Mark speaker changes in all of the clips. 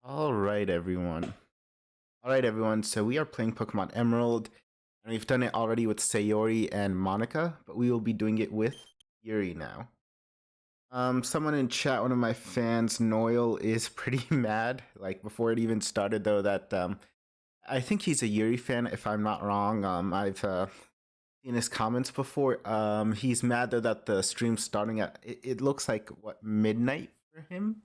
Speaker 1: Alright, everyone. Alright, everyone. So we are playing Pokemon Emerald, and we've done it already with Sayori and Monica, but we will be doing it with Yuri now. Someone in chat, one of my fans, Noel, is pretty mad. Like before it even started, though, that I think he's a Yuri fan, if I'm not wrong. I've seen his comments before. He's mad though that the stream's starting at it looks like what, midnight for him.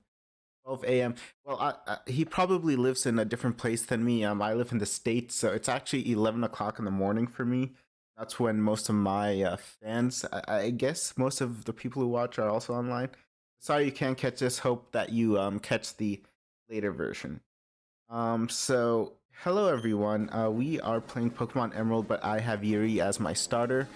Speaker 1: 12 a.m. Well, he probably lives in a different place than me. I live in the States, so it's actually 11 o'clock in the morning for me. That's when most of my fans, I guess most of the people who watch are also online. Sorry you can't catch this. Hope that you catch the later version. So hello everyone. We are playing Pokemon Emerald, but I have Yuri as my starter.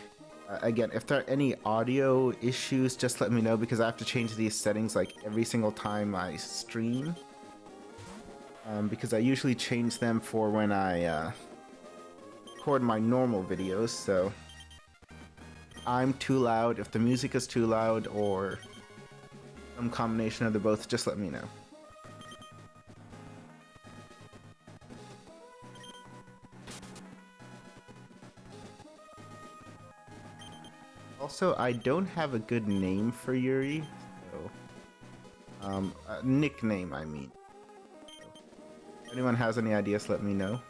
Speaker 1: Again, if there are any audio issues, just let me know because I have to change these settings like every single time I stream. Because I usually change them for when I record my normal videos, so if I'm too loud, if the music is too loud, or some combination of the both, just let me know. Also, I don't have a good name for Yuri, so a nickname, I mean. So, if anyone has any ideas, let me know.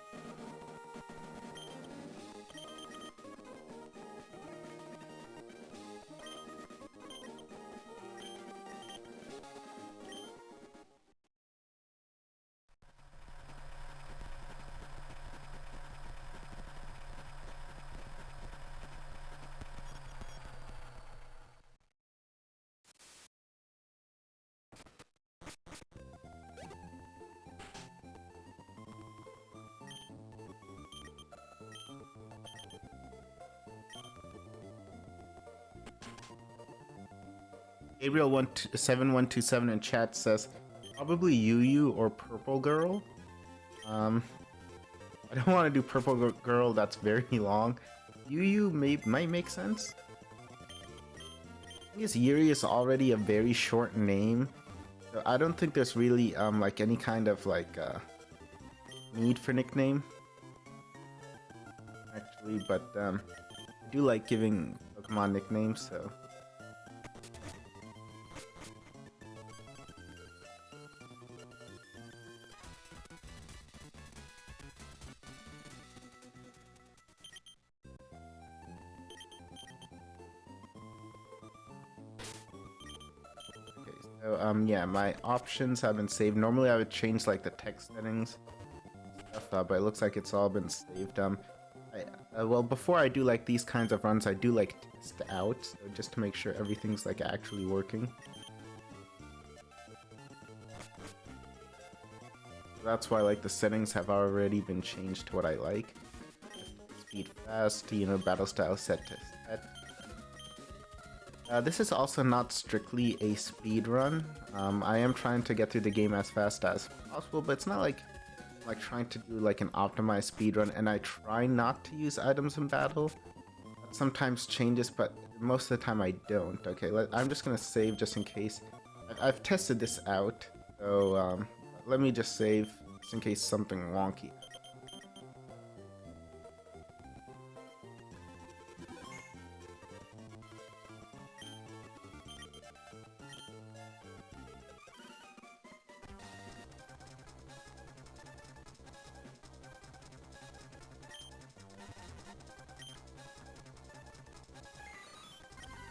Speaker 1: Gabriel7127 in chat says probably Yu or Purple Girl. I don't want to do Purple Girl. That's very long. Yu might make sense. I guess Yuri is already a very short name, so I don't think there's really like any kind of like need for nickname. Actually, but I do like giving Pokemon nicknames, so. So yeah, my options have been saved. Normally I would change like the text settings stuff, but it looks like it's all been saved. Well, before I do like these kinds of runs, I do like test out, so just to make sure everything's like actually working. That's why like the settings have already been changed to what I like. Speed fast, you know, battle style set to set. This is also not strictly a speed run. I am trying to get through the game as fast as possible, but it's not like trying to do like an optimized speed run, and I try not to use items in battle. That sometimes changes, but most of the time I don't. Okay, I'm just gonna save just in case. I've tested this out, so let me just save just in case something wonky.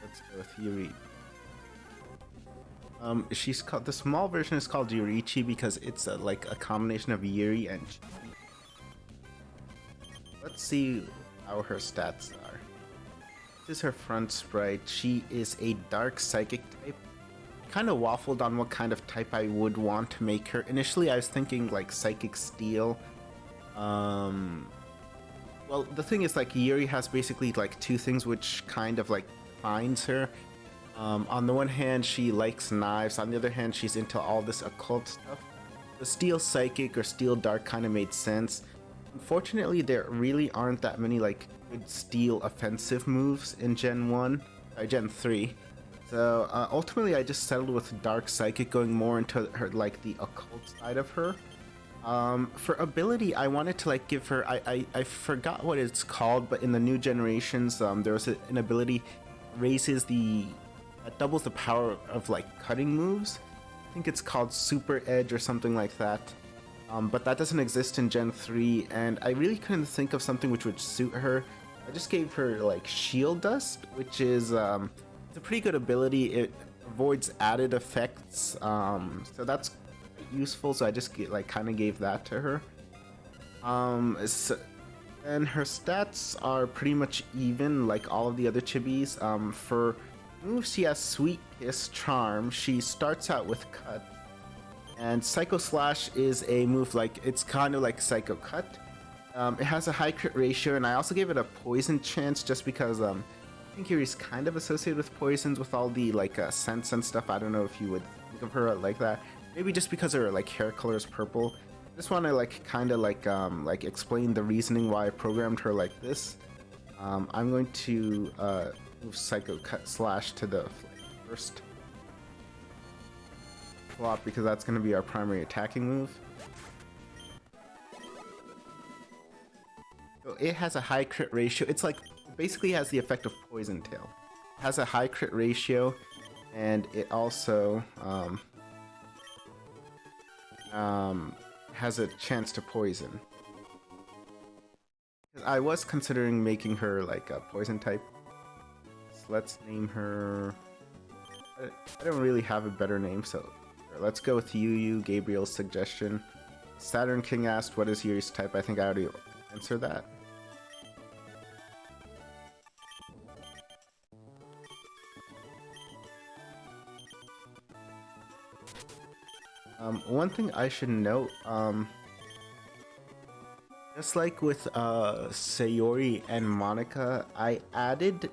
Speaker 1: Let's go with Yuri. She's called, the small version is called Yurichi because it's like a combination of Yuri and Chi. Let's see how her stats are. This is her front sprite. She is a dark psychic type. I kind of waffled on what kind of type I would want to make her. Initially I was thinking like psychic steel. Well, the thing is like Yuri has basically like two things which kind of like defines her. On the one hand, she likes knives. On the other hand, she's into all this occult stuff. The Steel Psychic or Steel Dark kind of made sense. Unfortunately, there really aren't that many like good Steel offensive moves in Gen 3. So ultimately, I just settled with Dark Psychic, going more into her like the occult side of her. For ability, I wanted to like give her. I forgot what it's called, but in the new generations, there was an ability raises that doubles the power of like cutting moves. I think it's called Super Edge or something like that. But that doesn't exist in Gen 3, and I really couldn't think of something which would suit her. I just gave her like Shield Dust, which is it's a pretty good ability. It avoids added effects, so that's useful. So I just kind of gave that to her. And her stats are pretty much even like all of the other chibis. For moves, she has Sweet Kiss, Charm. She starts out with Cut. And Psycho Slash is a move like, it's kind of like Psycho Cut. It has a high crit ratio, and I also gave it a poison chance just because I think Yuri's kind of associated with poisons with all the like scents and stuff. I don't know if you would think of her like that. Maybe just because her like hair color is purple. I just want to like kind of like explain the reasoning why I programmed her like this. I'm going to move Psycho Cut Slash to the first slot because that's going to be our primary attacking move. So it has a high crit ratio. It's like basically has the effect of Poison Tail. It has a high crit ratio, and it also has a chance to poison. I was considering making her like a poison type. So let's name her. I don't really have a better name, so let's go with Yu, Gabriel's suggestion. Saturn King asked, what is Yuri's type? I think I already answered that. One thing I should note, just like with Sayori and Monica, I added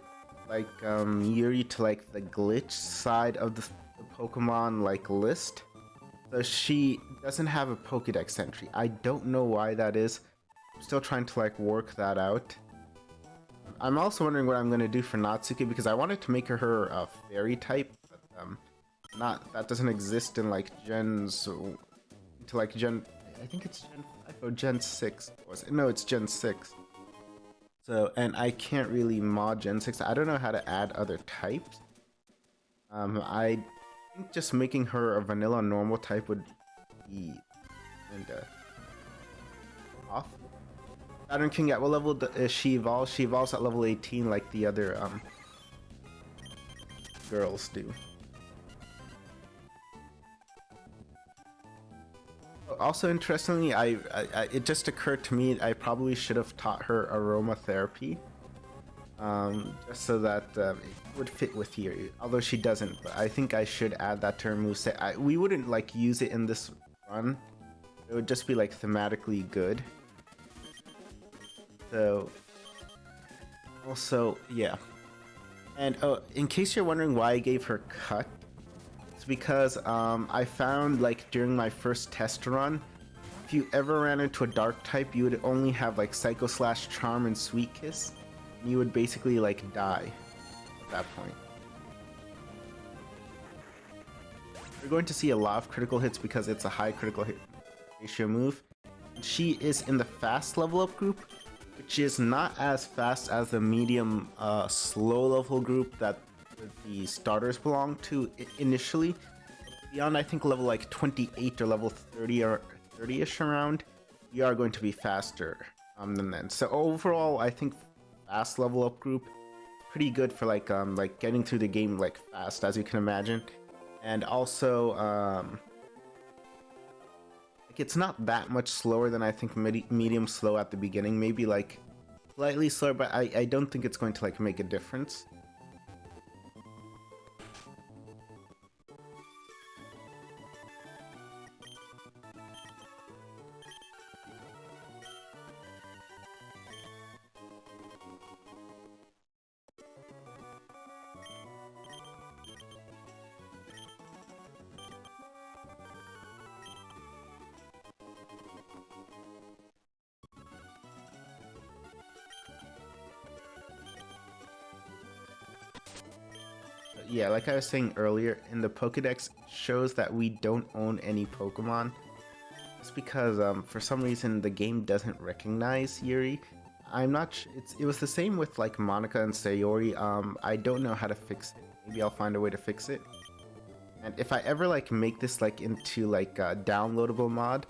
Speaker 1: like Yuri to like the glitch side of the Pokemon like list. So she doesn't have a Pokédex entry. I don't know why that is. I'm still trying to like work that out. I'm also wondering what I'm gonna do for Natsuki because I wanted to make her a fairy type, but that doesn't exist in like gens to like Gen. I think it's Gen 5 or Gen 6. No, it's Gen 6. So, and I can't really mod Gen 6. I don't know how to add other types. I think just making her a vanilla normal type would be off. Saturn King, at what level does she evolve? She evolves at level 18 like the other girls do. Also, interestingly, it just occurred to me I probably should have taught her aromatherapy, just so that it would fit with Yuri. Although she doesn't, but I think I should add that to her moveset. We wouldn't like use it in this run. It would just be like thematically good. So, also, yeah. And in case you're wondering why I gave her Cut, it's because I found like during my first test run, if you ever ran into a dark type, you would only have like Psycho Slash, Charm, and Sweet Kiss. And you would basically like die at that point. You're going to see a lot of critical hits because it's a high critical hit ratio move. She is in the fast level up group, which is not as fast as the medium slow level group that the starters belong to initially. Beyond I think level like 28 or level 30 or 30ish around, we are going to be faster than then. So overall, I think fast level up group pretty good for like getting through the game like fast, as you can imagine. And also like it's not that much slower than I think medium slow at the beginning, maybe like slightly slower, but I don't think it's going to like make a difference. Yeah, like I was saying earlier, in the Pokédex shows that we don't own any Pokemon. Just because for some reason the game doesn't recognize Yuri. I'm not. It was the same with like Monica and Sayori. I don't know how to fix it. Maybe I'll find a way to fix it. And if I ever like make this like into like a downloadable mod,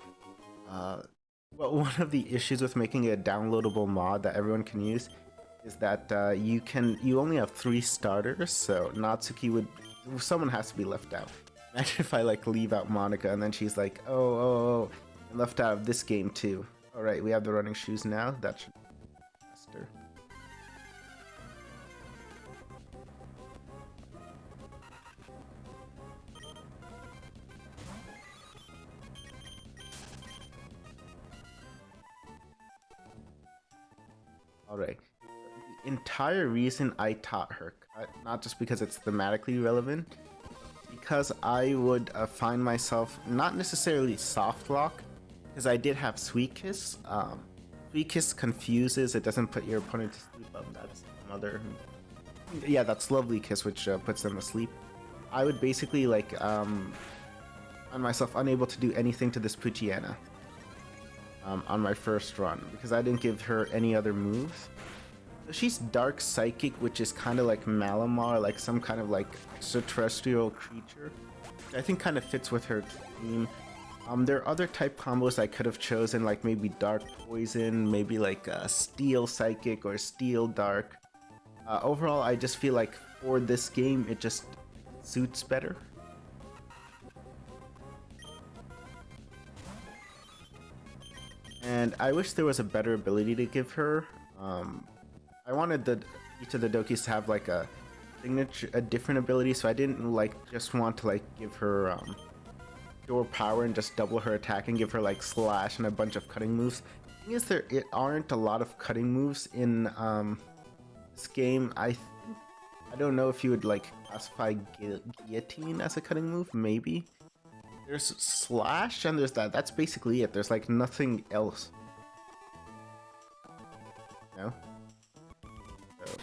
Speaker 1: well, one of the issues with making a downloadable mod that everyone can use is that you only have 3 starters, so Natsuki someone has to be left out. Imagine if I like leave out Monica and then she's like, oh, I'm left out of this game too. All right, we have the running shoes now. That should be faster. Alright. The entire reason I taught her cut, not just because it's thematically relevant, because I would find myself not necessarily soft lock, because I did have Sweet Kiss. Sweet Kiss confuses, it doesn't put your opponent to sleep. That's another. Yeah, that's Lovely Kiss, which puts them asleep. I would basically like find myself unable to do anything to this Puchiana. On my first run because I didn't give her any other moves. So she's Dark Psychic, which is kind of like Malamar, like some kind of like extraterrestrial creature. I think kind of fits with her theme. There are other type combos I could have chosen, like maybe Dark Poison, maybe like Steel Psychic or Steel Dark. Overall, I just feel like for this game, it just suits better. And I wish there was a better ability to give her. I wanted each of the Dokis to have like a signature, a different ability, so I didn't like just want to like give her pure power and just double her attack and give her like slash and a bunch of cutting moves. The thing is, there aren't a lot of cutting moves in this game. I don't know if you would like classify guillotine as a cutting move. Maybe. There's slash and there's that. That's basically it. There's like nothing else. No? So.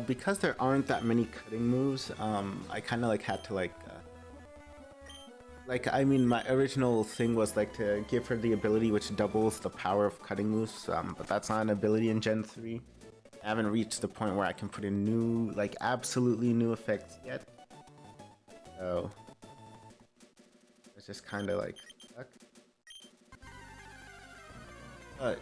Speaker 1: Because there aren't that many cutting moves, I kind of like had to like I mean, my original thing was like to give her the ability which doubles the power of cutting moves, but that's not an ability in Gen 3. I haven't reached the point where I can put in new, like absolutely new effects yet. So it's just kind of like stuck. But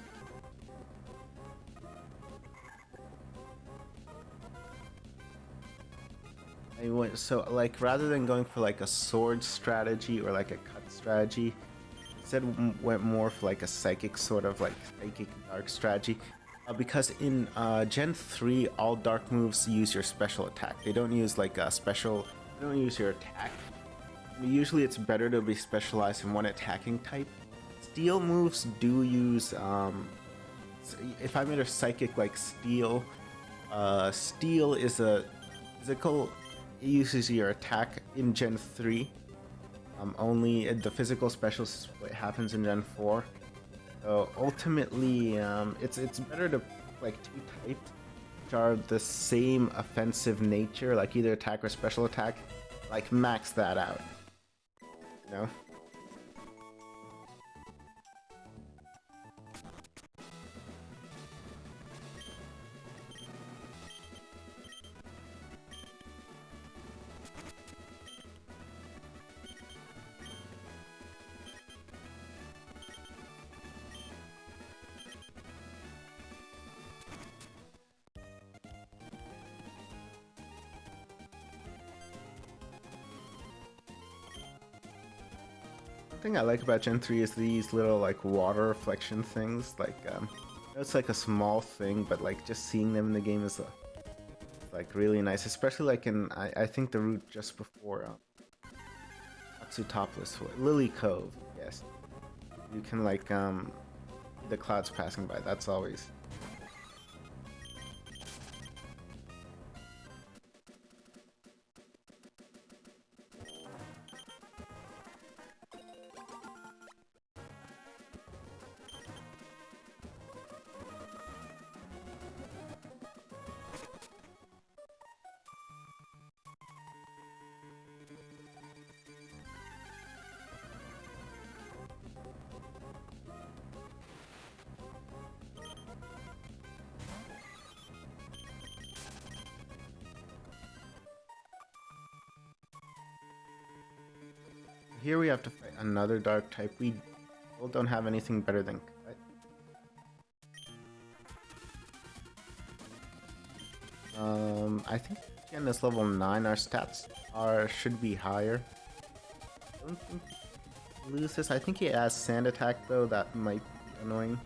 Speaker 1: I went so like rather than going for like a sword strategy or like a cut strategy, instead went more for like a psychic sort of like psychic dark strategy. Because in Gen 3, all dark moves use your special attack. They don't use like a special. They don't use your attack. Usually, it's better to be specialized in one attacking type. Steel moves do use. If I made a psychic like steel, steel is a physical. It uses your attack in Gen 3. Only the physical special what happens in Gen 4. So ultimately, it's better to like 2 types which are the same offensive nature, like either attack or special attack. Like max that out. You know? One thing I like about Gen 3 is these little like water reflection things. Like, it's like a small thing, but like just seeing them in the game is like really nice. Especially like in I think the route just before Atsu Topless, Lily Cove. Yes, you can like see the clouds passing by. That's always. here we have to fight another dark type. We still don't have anything better than cut. I think again is level 9. Our stats should be higher. I don't think he lose this. I think he has sand attack though. That might be annoying.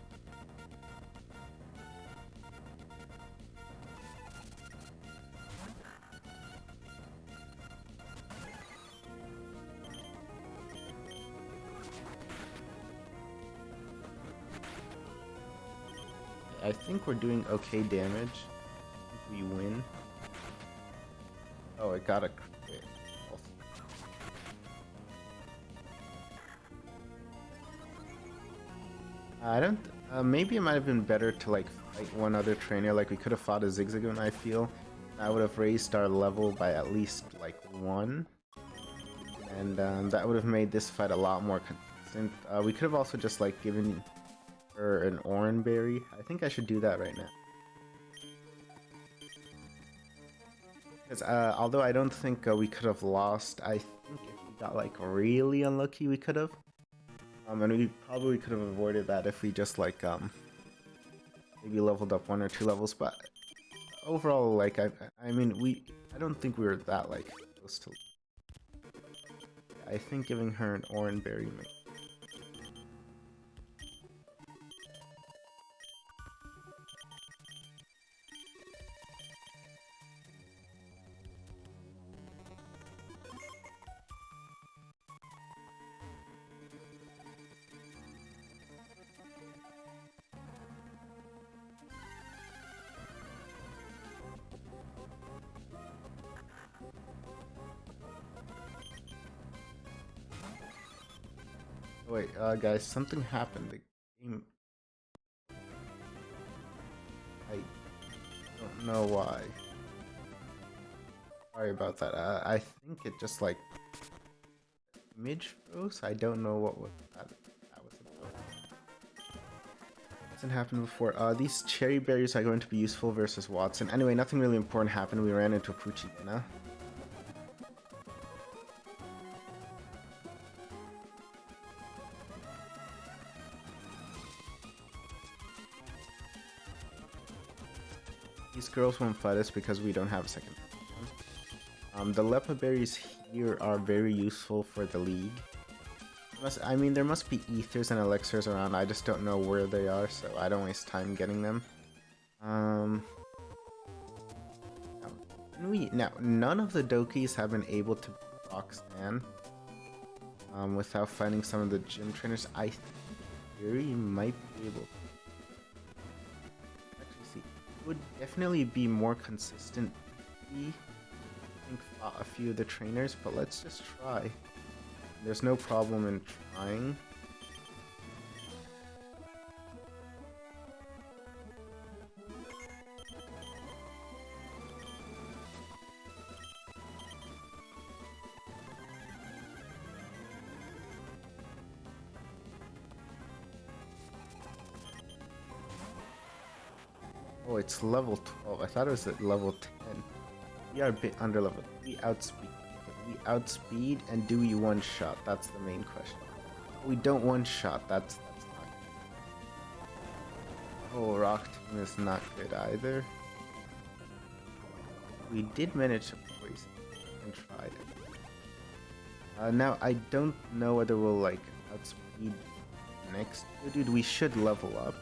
Speaker 1: I think we're doing okay damage. I think we win. Oh, it got a crit. I don't. Maybe it might have been better to like fight one other trainer. Like we could have fought a Zigzagoon. I feel that would have raised our level by at least like 1, and that would have made this fight a lot more consistent. We could have also just like given her an orange berry. I think I should do that right now. Because although I don't think we could have lost, I think if we got like really unlucky, we could have. And we probably could have avoided that if we just like maybe leveled up 1 or 2 levels. But overall, like I mean, I don't think we were that like close to. I think giving her an orange berry makes. Wait, guys, something happened. The game. I don't know why. Sorry about that. I think it just like image froze. I don't know what was that was about. Hasn't happened before. These cherry berries are going to be useful versus Watson. Anyway, nothing really important happened. We ran into a Puchigina. These girls won't fight us because we don't have a second. The Lepa berries here are very useful for the league. I mean, there must be ethers and elixirs around. I just don't know where they are, so I don't waste time getting them. Now, none of the Dokis have been able to block Stan without fighting some of the gym trainers. I think Yuri might be able to. Would definitely be more consistent if we fought a few of the trainers, but let's just try. There's no problem in trying. Oh, it's level 12. I thought it was at level 10. We are a bit under level. We outspeed. We outspeed, and do we one shot? That's the main question. We don't one shot. That's not good. Oh, Rock Team is not good either. We did manage to poison and tried it. Now I don't know whether we'll like outspeed next. Oh, dude, we should level up.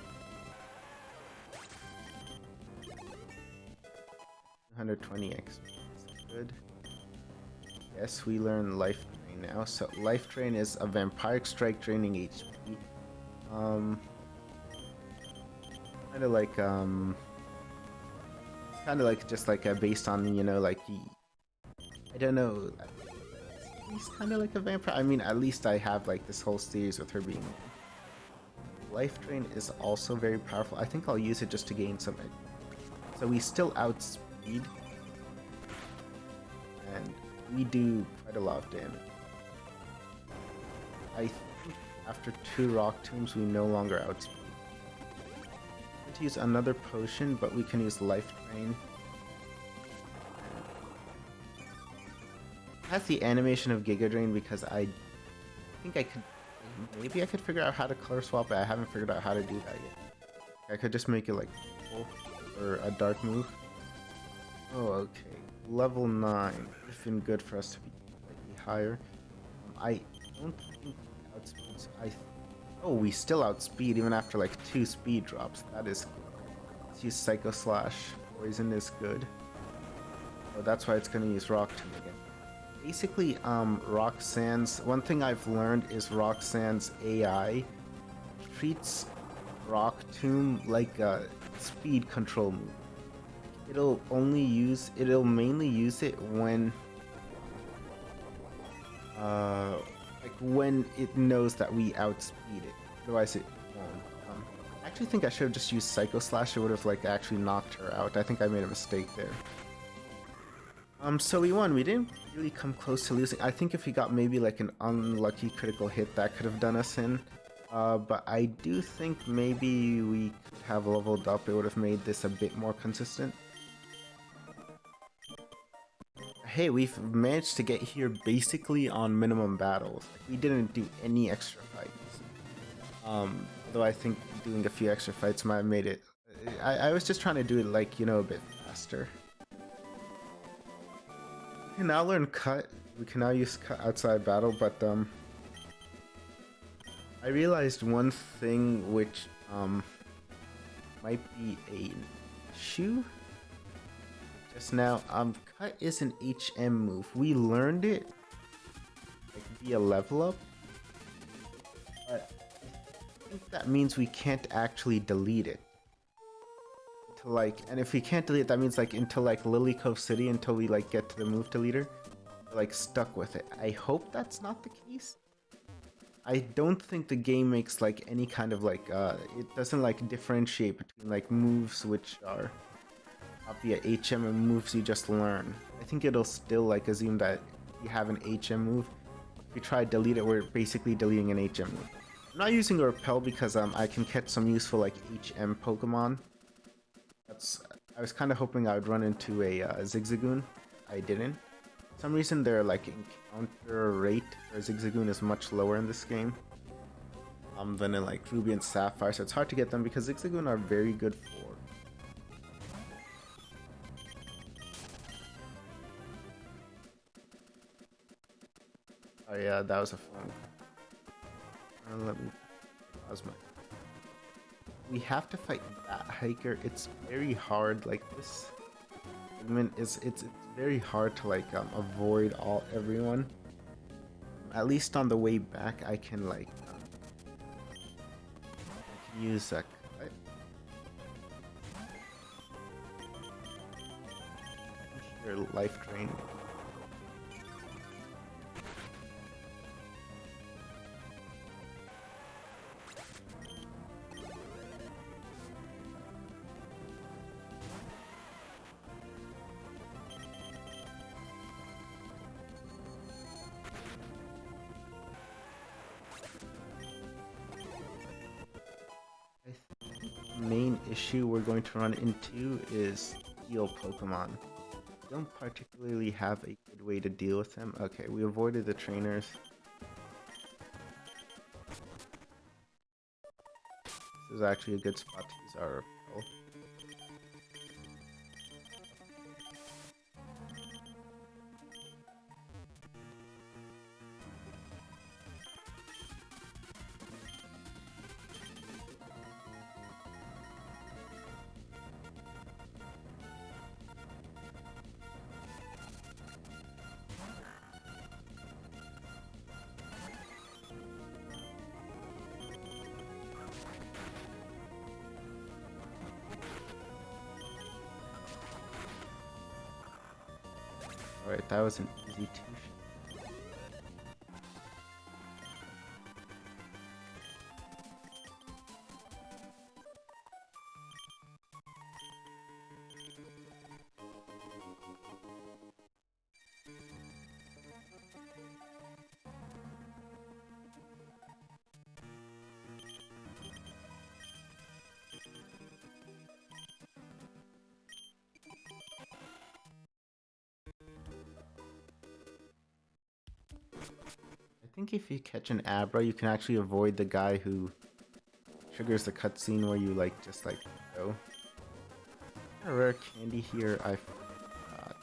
Speaker 1: 120 XP. Good. Yes, we learn Life Drain now. So Life Drain is a Vampiric Strike draining HP. Kind of like just like based on, you know, like I don't know. He's kind of like a vampire. I mean, at least I have like this whole series with her being. Life Drain is also very powerful. I think I'll use it just to gain some. So we still outspeed, and we do quite a lot of damage. I think after 2 Rock Tombs, we no longer outspeed. I'm going to use another potion, but we can use Life Drain. It has the animation of Giga Drain because I think I could, maybe I could figure out how to color swap, but I haven't figured out how to do that yet. I could just make it like purple or a dark move. Oh, okay. Level 9. Would have been good for us to be slightly higher. I don't think outspeeds. Oh, we still outspeed even after like 2 speed drops. That is good. Let's use Psycho Slash. Poison is good. Oh, that's why it's gonna use Rock Tomb again. Basically, Roxanne's. One thing I've learned is Roxanne's AI treats Rock Tomb like a speed control move. It'll mainly use it when like when it knows that we outspeed it. Otherwise it won't. I actually think I should have just used Psycho Slash. It would have like actually knocked her out. I think I made a mistake there. So we won. We didn't really come close to losing. I think if we got maybe like an unlucky critical hit, that could have done us in. But I do think maybe we could have leveled up. It would have made this a bit more consistent. Hey, we've managed to get here basically on minimum battles. Like, we didn't do any extra fights. Though I think doing a few extra fights might have made it. I was just trying to do it like, you know, a bit faster. We can now learn Cut. We can now use Cut outside battle, but I realized one thing which might be an issue. Just now, Cut is an HM move. We learned it like via level up, but I think that means we can't actually delete it. And if we can't delete it, that means like until like Lily Cove City, until we like get to the move deleter, we're like stuck with it. I hope that's not the case. I don't think the game makes like any kind of like it doesn't like differentiate between like moves which are via HM and moves you just learn. I think it'll still like assume that you have an HM move. If we try to delete it, we're basically deleting an HM move. I'm not using a repel because I can catch some useful like HM Pokemon. I was kind of hoping I would run into a Zigzagoon. I didn't. For some reason their like encounter rate for Zigzagoon is much lower in this game than in like Ruby and Sapphire, so it's hard to get them because Zigzagoon are very good for. Oh yeah, that was a fun. Let me pause my. We have to fight that hiker. It's very hard. Like this segment it's very hard to like avoid everyone. At least on the way back, I can like I can use a cut. Your life drain. Main issue we're going to run into is heal Pokemon. Don't particularly have a good way to deal with them. Okay, we avoided the trainers. This is actually a good spot to use our repel. Alright, that was an easy two-shot. think if you catch an Abra, you can actually avoid the guy who triggers the cutscene where you like just like go. A rare candy here, I forgot.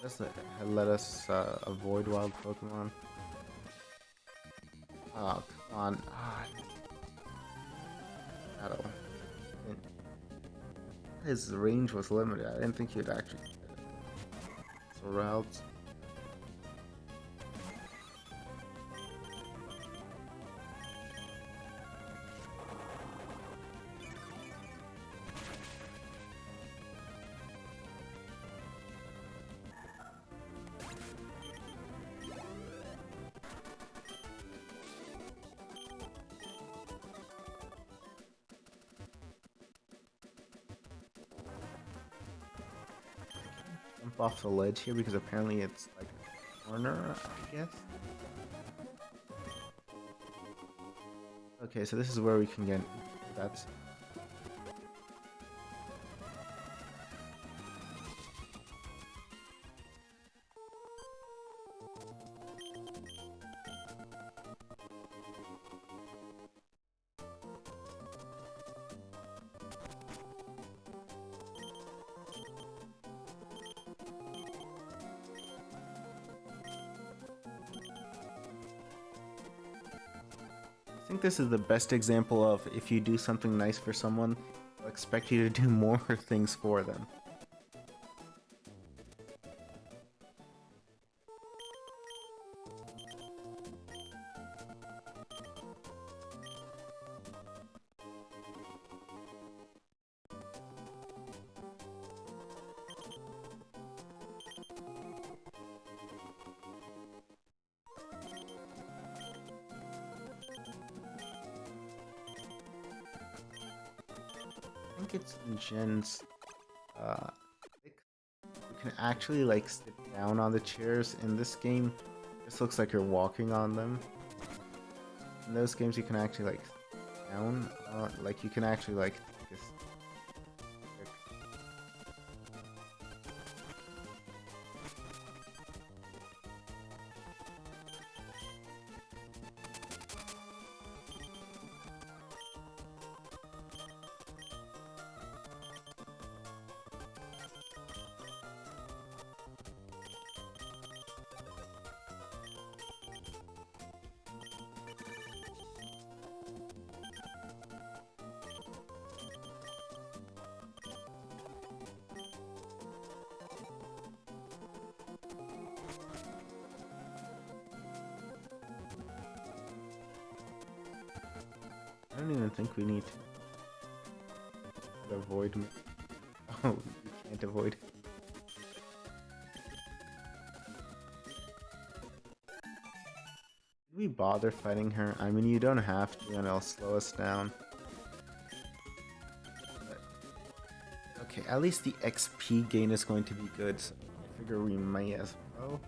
Speaker 1: Does it let us avoid wild Pokemon? Oh, come on. Battle. His range was limited. I didn't think he'd actually get it. So routes. Jump off the ledge here because apparently it's like a corner, I guess. Okay, so this is where we can get. That's. I think this is the best example of if you do something nice for someone, they'll expect you to do more things for them. I think it's in Gen's 6. You can actually like sit down on the chairs. In this game, this looks like you're walking on them. In those games, you can actually like sit down, like you can actually like take a I don't even think we need to avoid me. Oh, you can't avoid. Did we bother fighting her? I mean, you don't have to, and it'll slow us down. But, okay, at least the XP gain is going to be good, so I figure we may as well.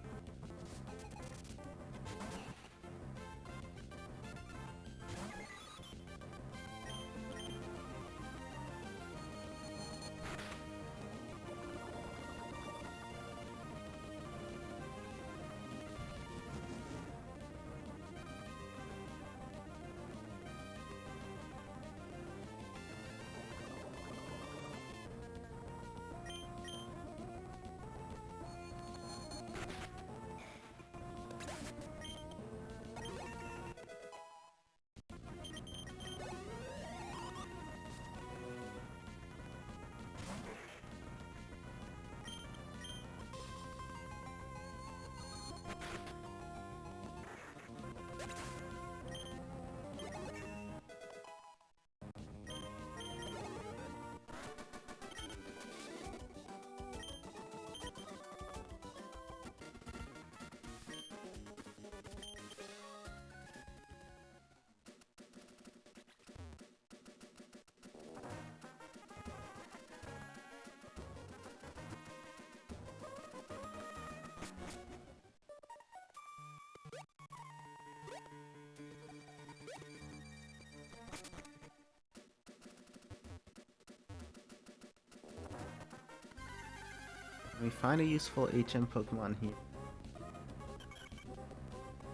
Speaker 1: Can we find a useful HM Pokemon here?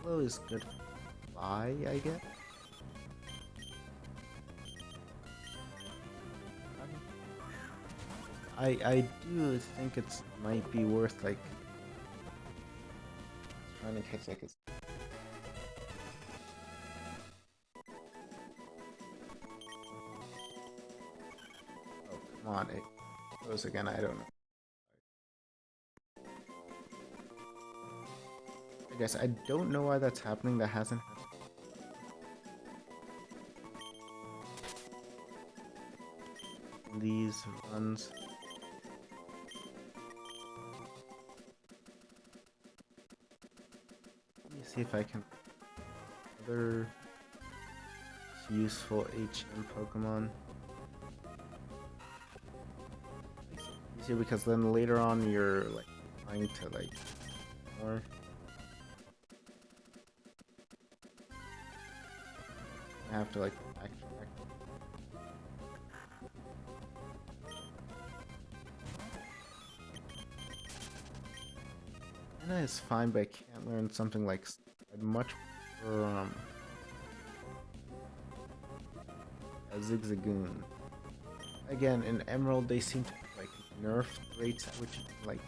Speaker 1: Yellow is good for fly, I guess. I do think it's might be worth like trying to catch like a. Oh come on! It goes again. I don't know. I guess I don't know why that's happening. That hasn't happened. These runs. Let me see if I can. Other useful HM Pokemon. Easier because then later on you're like trying to like more. I have to like backtrack. Anna is fine, but I can't learn something like I'd much prefer a Zigzagoon. Again, in Emerald they seem to like nerf rates at which like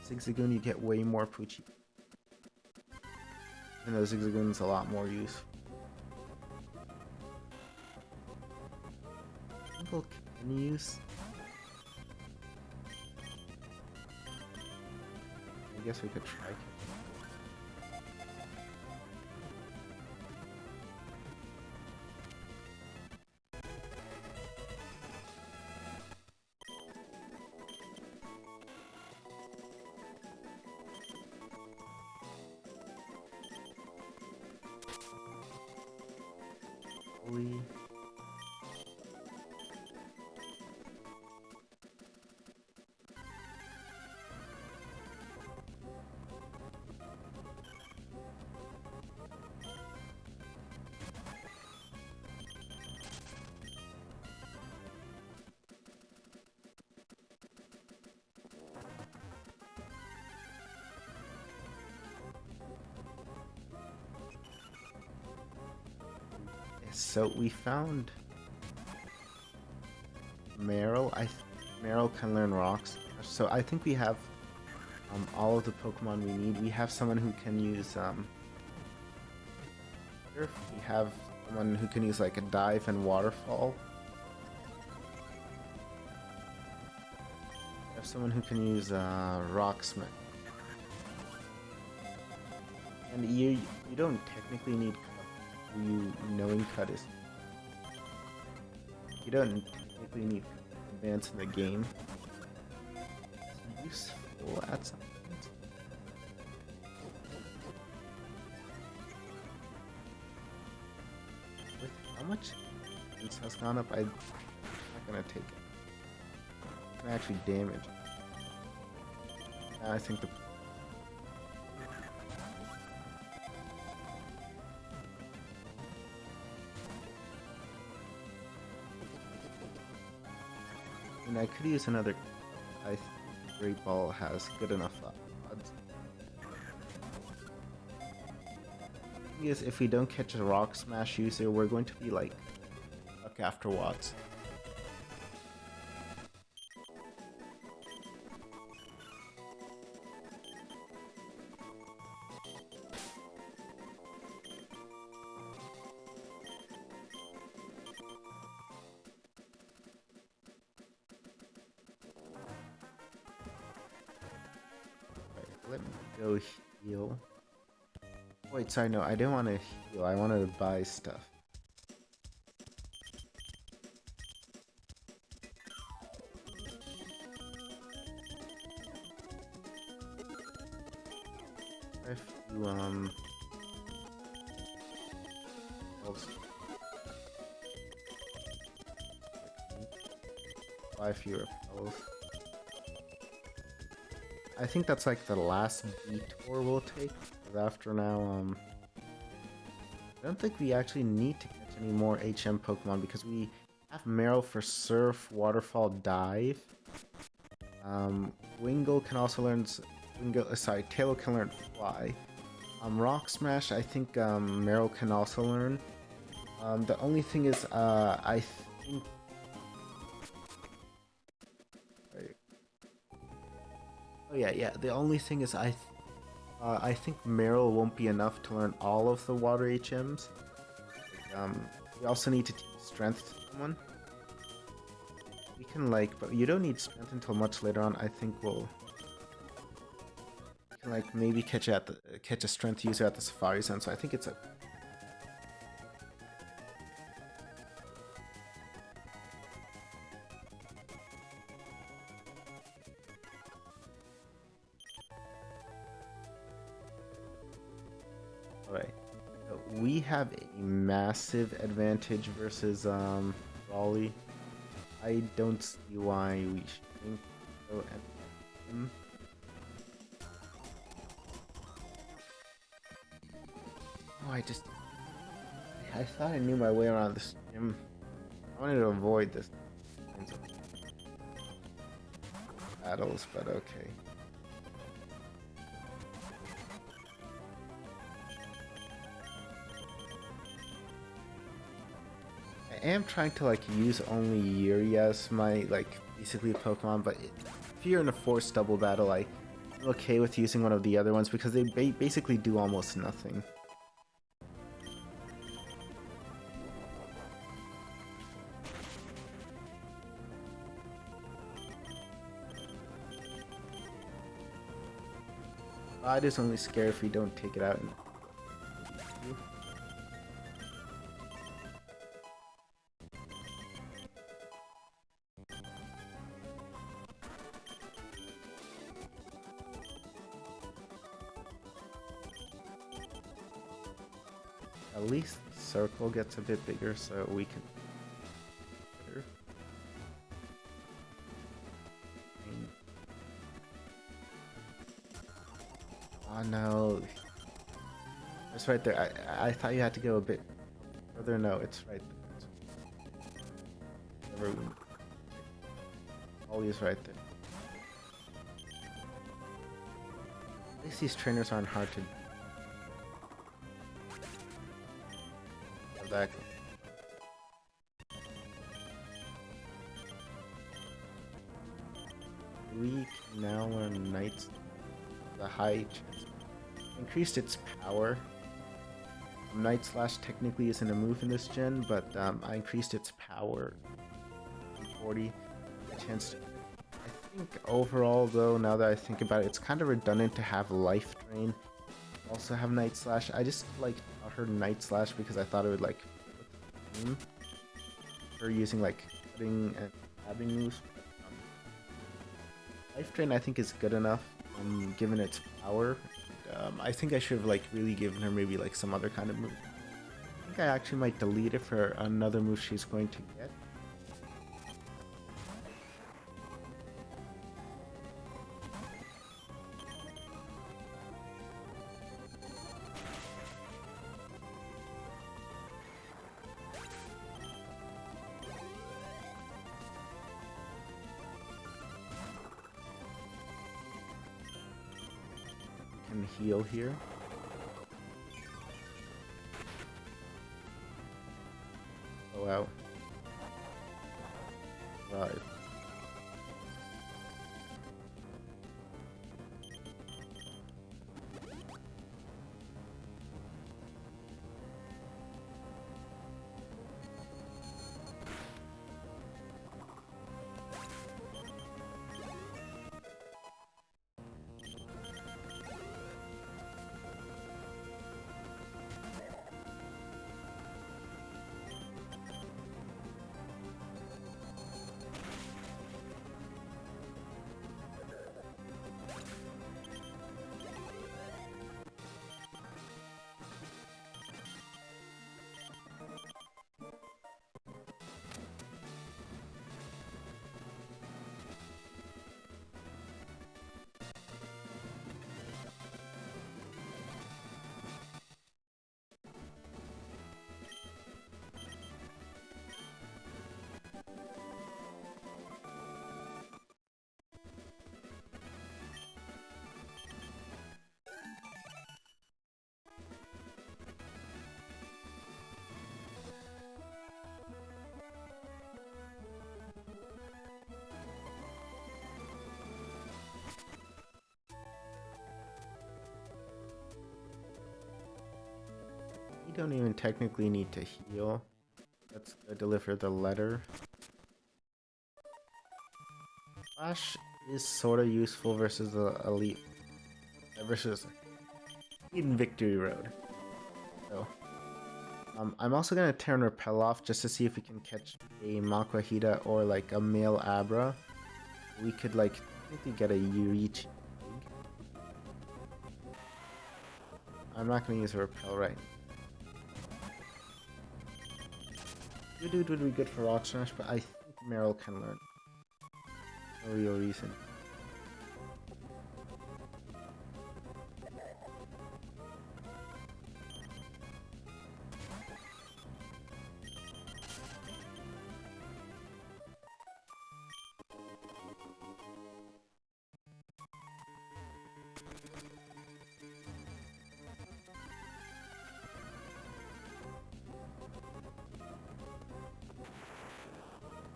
Speaker 1: Zigzagoon you get way more Poochie. And the Zigzagoon's a lot more useful. Single can use. I guess we could try. Holy. So we found Meryl. Meryl can learn rocks. So I think we have all of the Pokemon we need. We have someone who can use we have someone who can use like a dive and waterfall. We have someone who can use Rocksmith. And you don't technically need you knowing cut is. You don't technically need advance in the game. It's useful at some point. With how much this has gone up, I'm not gonna take it. It's gonna actually damage. I think the and I could use another. I think Great Ball has good enough odds. Because if we don't catch a Rock Smash user, we're going to be like stuck after Watts. Let me go heal. Wait, sorry, no, I didn't want to heal. I wanted to buy stuff. If you, buy fewer repels. I think that's like the last detour we'll take. Because after now, I don't think we actually need to catch any more HM Pokemon because we have Meryl for Surf, Waterfall, Dive. Wingull can also learn. Taylor can learn Fly. Rock Smash, I think Meryl can also learn. The only thing is, I think... Oh yeah, the only thing is I think Meryl won't be enough to learn all of the Water HMs. We also need to teach Strength to someone. We can but you don't need Strength until much later on. I think we can maybe catch a Strength user at the Safari Zone. So I think it's a... Alright. So we have a massive advantage versus Raleigh. I don't see why we shouldn't go at him. Oh, I thought I knew my way around this gym. I wanted to avoid this kinds of battles, but okay. I am trying to use only Yuri as my basically Pokemon, but if you're in a forced double battle, I'm okay with using one of the other ones because they basically do almost nothing. God is only scared if we don't take it out. At least the circle gets a bit bigger so we can... Oh no. It's right there. I thought you had to go a bit further. No, it's right there. Always right there. At least these trainers aren't hard to... Back. We can now learn Knights. The high chance. Increased its power. Night Slash technically isn't a move in this gen, but I increased its power to 40. Chance to... I think overall, though, now that I think about it, it's kind of redundant to have Life Drain. Also have Night Slash. I just taught her Night Slash because I thought it would her using cutting and stabbing moves. Life Drain I think is good enough, given its power. I think I should have really given her maybe some other kind of move. I think I actually might delete it for another move she's going to get. Can heal here. Oh wow. Right. We don't even technically need to heal. Let's go deliver the letter. Flash is sort of useful versus the elite, versus in Victory Road. So, I'm also gonna turn Repel off just to see if we can catch a Makuhita or like a male Abra. We could like technically get a Yuri. I'm not gonna use a Repel right now. Dude would be good for Rock Smash, but I think Meryl can learn. No real reason.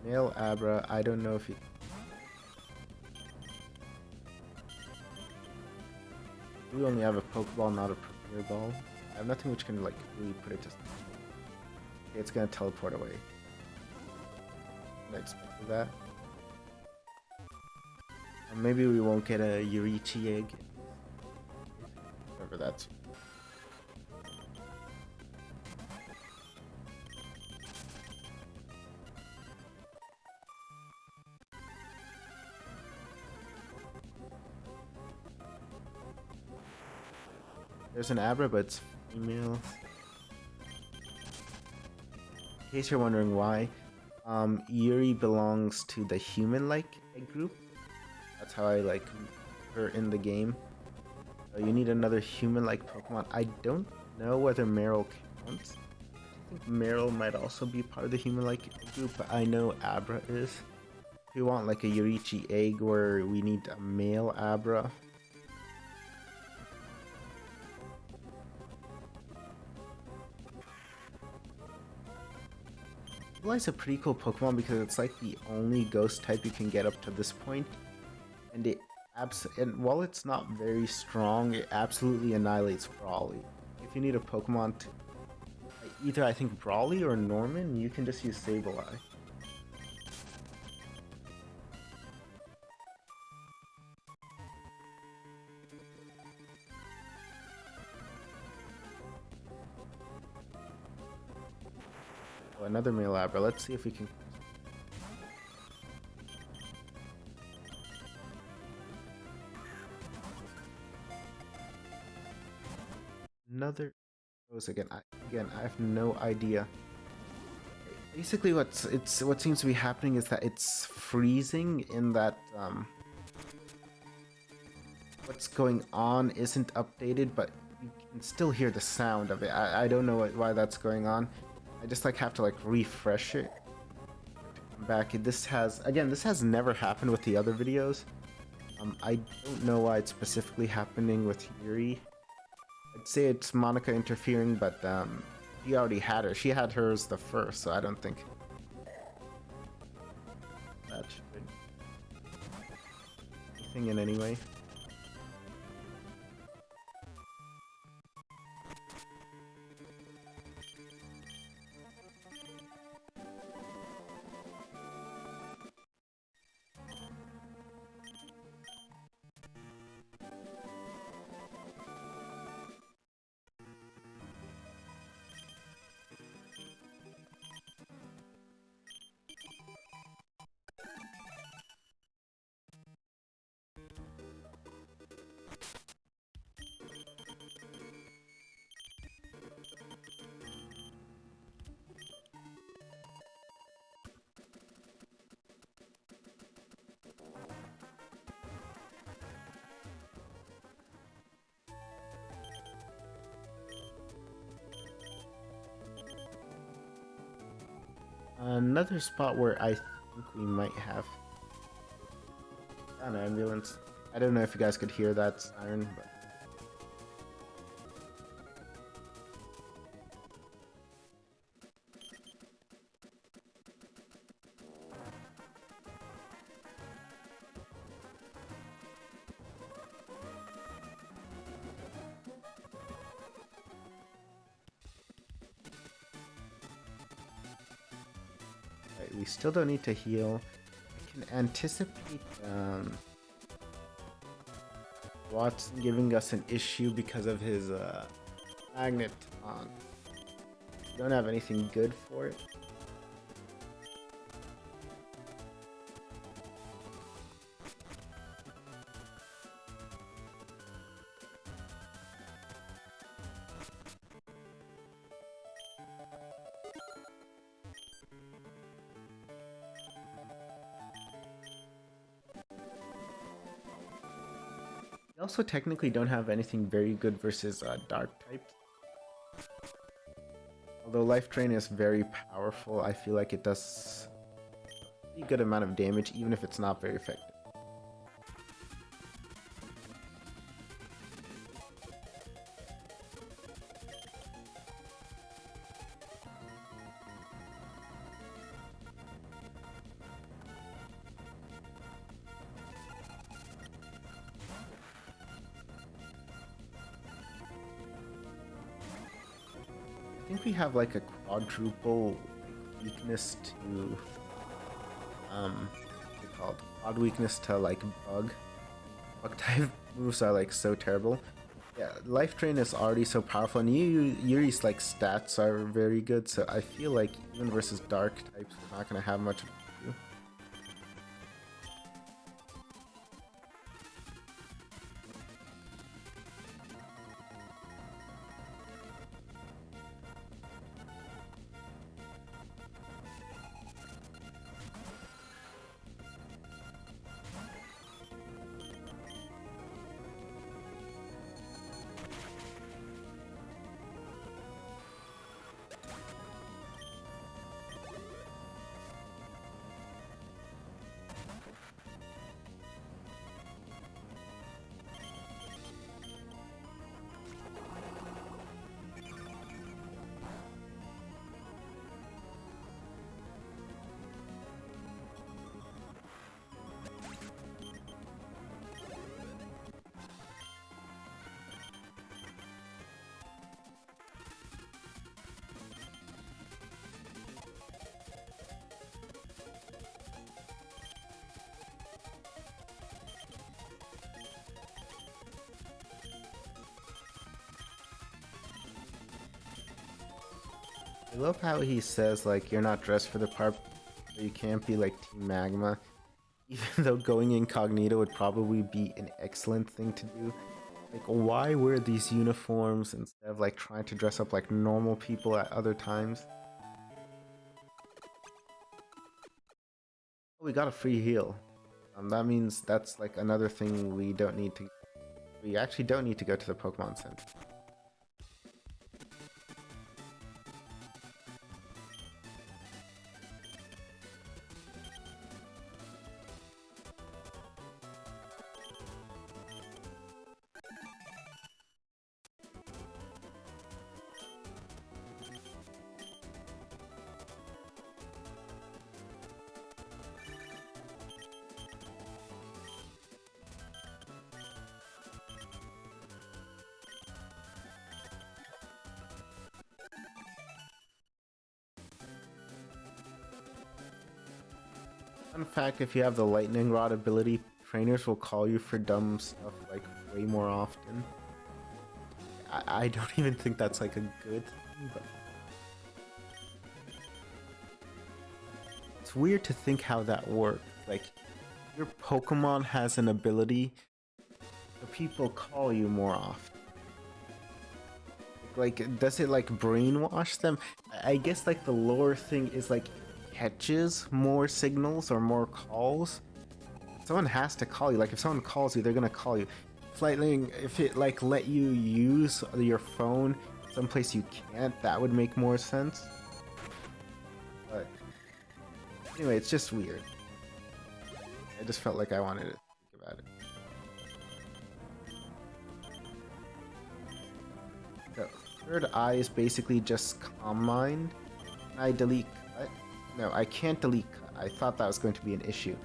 Speaker 1: Male Abra, I don't know if he... We only have a Pokeball, not a Premier Ball. I have nothing which can like really put it to... Okay, it's gonna teleport away. I expected that. Maybe we won't get a Yurichi egg. Whatever that's... There's an Abra, but it's female. In case you're wondering why, Yuri belongs to the human-like egg group. That's how I like her in the game. So you need another human-like Pokemon. I don't know whether Meryl counts. I think Meryl might also be part of the human-like group, but I know Abra is. If you want like a Yurichi egg where we need a male Abra, It's a pretty cool Pokemon because it's like the only ghost type you can get up to this point, and and while it's not very strong, it absolutely annihilates Brawly. If you need a Pokemon to either I think Brawly or Norman, you can just use Sableye. Another male Abra. Let's see if we can. Another rose again. I have no idea. Basically, what seems to be happening is that it's freezing in that what's going on isn't updated, but you can still hear the sound of it. I don't know why that's going on. I just like have to like refresh it. Back. This has never happened with the other videos. I don't know why it's specifically happening with Yuri. I'd say it's Monica interfering, but she already had her. She had hers the first, so I don't think that should anything in any way. Another spot where I think we might have an ambulance. I don't know if you guys could hear that siren, but We still don't need to heal. I can anticipate Watson giving us an issue because of his magnet on. Don't have anything good for it. We also technically don't have anything very good versus dark types. Although Life Drain is very powerful, I feel like it does a pretty good amount of damage even if it's not very effective. I think we have like a quadruple weakness to what's it called? Quad weakness to like bug. Bug type moves are like so terrible. Yeah, Life Drain is already so powerful, and Yuri's like stats are very good, so I feel like even versus dark types we're not gonna have much of an issue. I love how he says like you're not dressed for the part, so you can't be like Team Magma. Even though going incognito would probably be an excellent thing to do. Like, why wear these uniforms instead of like trying to dress up like normal people at other times? Oh, we got a free heal. That means that's like another thing we don't need to. We actually don't need to go to the Pokemon Center. Fun fact, if you have the Lightning Rod ability, trainers will call you for dumb stuff like way more often. I don't even think that's like a good thing, but it's weird to think how that works. Like, your Pokemon has an ability, so people call you more often. Like, does it like brainwash them? I guess like the lore thing is like catches more signals or more calls. Someone has to call you. Like if someone calls you, they're gonna call you. It's like if it like let you use your phone someplace you can't, that would make more sense. But anyway, it's just weird. I just felt like I wanted to think about it. So, third eye is basically just Calm Mind. Can I delete Cut? No, I can't delete Cut. I thought that was going to be an issue.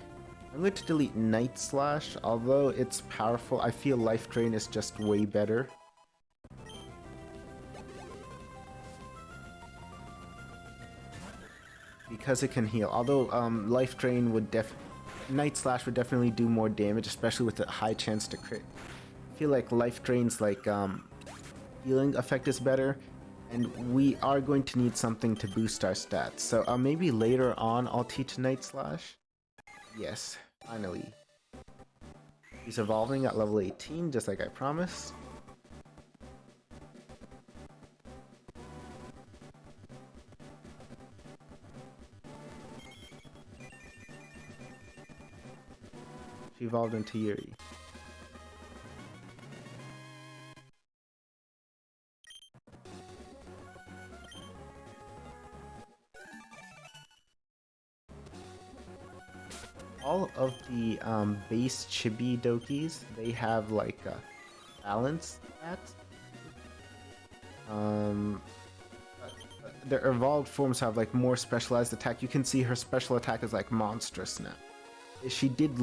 Speaker 1: I'm going to delete Night Slash. Although it's powerful, I feel Life Drain is just way better. because it can heal. Although Life Drain would Night Slash would definitely do more damage, especially with a high chance to crit. I feel like Life Drain's like healing effect is better, and we are going to need something to boost our stats. So maybe later on I'll teach Night Slash. Yes, finally. He's evolving at level 18, just like I promised. She evolved into Yuri. All of the base chibi dokis, they have like a balance stats. Their evolved forms have like more specialized attack. You can see her special attack is like monstrous now. She did,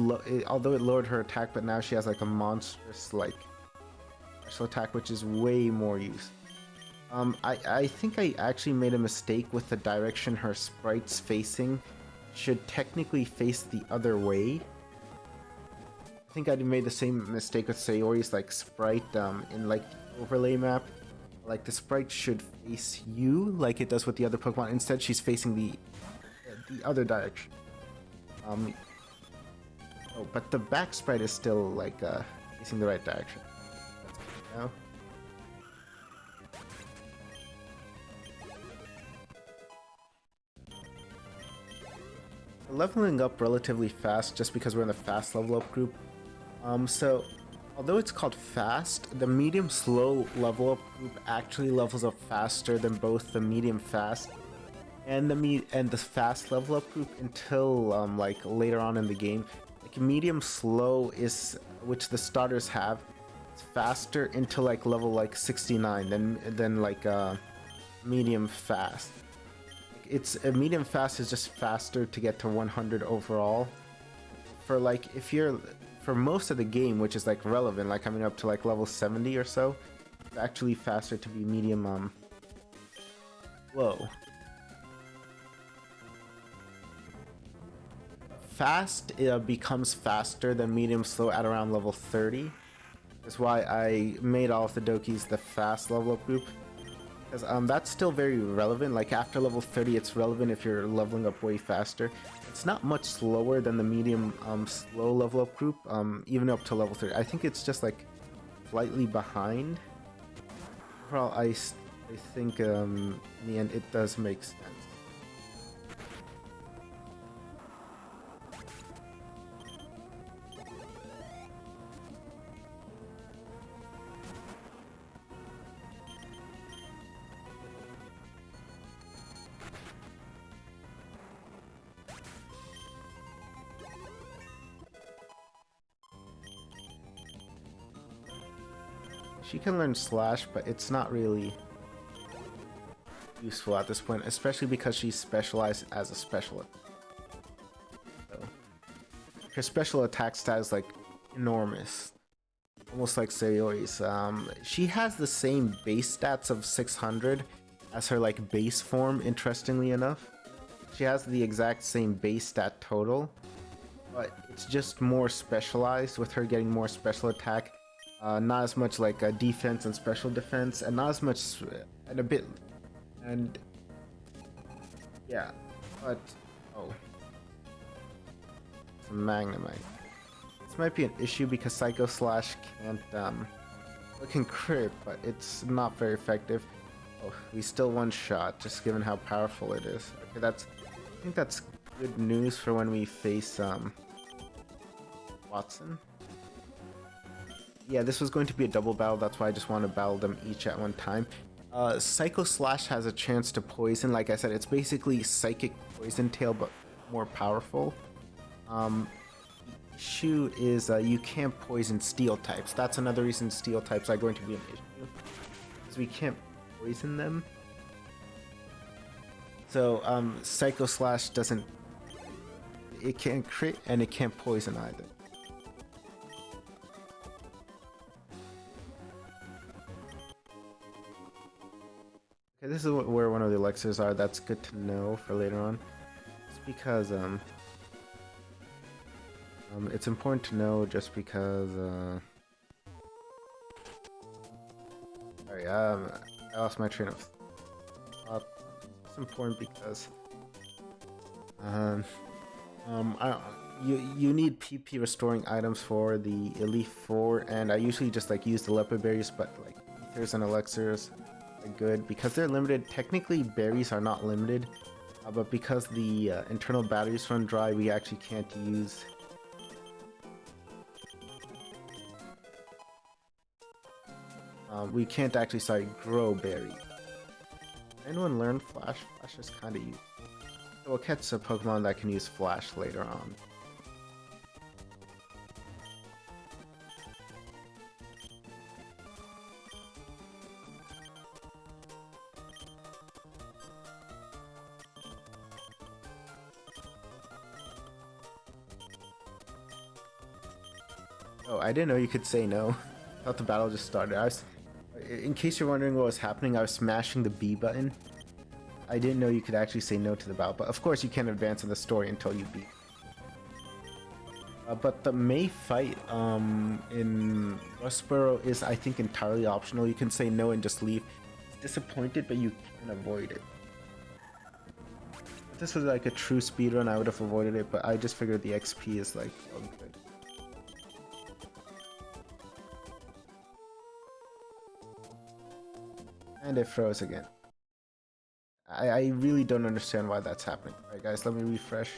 Speaker 1: although it lowered her attack, but now she has like a monstrous like special attack, which is way more use. I think I actually made a mistake with the direction her sprite's facing. Should technically face the other way. I think I made the same mistake with Sayori's like sprite in like overlay map. Like the sprite should face you like it does with the other Pokemon. Instead, she's facing the other direction. Oh, but the back sprite is still like facing the right direction. That's good now. We're leveling up relatively fast just because we're in the fast level up group. So although it's called fast, the medium slow level up group actually levels up faster than both the medium fast and the fast level up group until like later on in the game. Like medium slow is, which the starters have, it's faster until like level like 69 than like medium fast. It's a medium fast is just faster to get to 100 overall. For like if you're for most of the game, which is like relevant, like coming up to like level 70 or so, it's actually faster to be medium whoa. Fast becomes faster than medium slow at around level 30. That's why I made all of the dokis the fast level up group. Because that's still very relevant. Like after level 30, it's relevant if you're leveling up way faster. It's not much slower than the medium slow level up group, even up to level 30. I think it's just like slightly behind. Overall, I think in the end it does make sense. She can learn Slash, but it's not really useful at this point, especially because she's specialized as a specialist. So, her special attack stat is like enormous, almost like Sayori's. She has the same base stats of 600 as her like base form. Interestingly enough, she has the exact same base stat total, but it's just more specialized with her getting more special attack. Not as much like defense and special defense, and not as much, and a bit, and yeah, but oh, it's a Magnemite. This might be an issue because Psycho Slash can't, it can crit, but it's not very effective. Oh, we still one shot, just given how powerful it is. Okay, I think that's good news for when we face Watson. Yeah, this was going to be a double battle, that's why I just want to battle them each at one time. Psycho Slash has a chance to poison. Like I said, it's basically Psychic Poison Tail, but more powerful. The issue is you can't poison Steel types. That's another reason Steel types are going to be an issue, because we can't poison them. So Psycho Slash doesn't... It can't crit, and it can't poison either. Okay, this is where one of the elixirs are. That's good to know for later on. because it's important to know just because sorry, I lost my train of thought. It's important because you need PP restoring items for the Elite Four, and I usually just like use the leopard berries, but like ethers and elixirs are good because they're limited. Technically, berries are not limited, but because the internal batteries run dry, we actually can't use. We can't actually, grow berries. Anyone learn Flash? Flash is kind of useful. So we'll catch a Pokemon that can use Flash later on. Oh, I didn't know you could say no. I thought the battle just started. In case you're wondering what was happening, I was smashing the B button. I didn't know you could actually say no to the battle, but of course you can't advance in the story until you beat. But the May fight in Westboro is, I think, entirely optional. You can say no and just leave. It's disappointed, but you can avoid it. If this was like a true speedrun, I would have avoided it, but I just figured the XP is like, oh, good. And it froze again. I really don't understand why that's happening. Alright guys, let me refresh.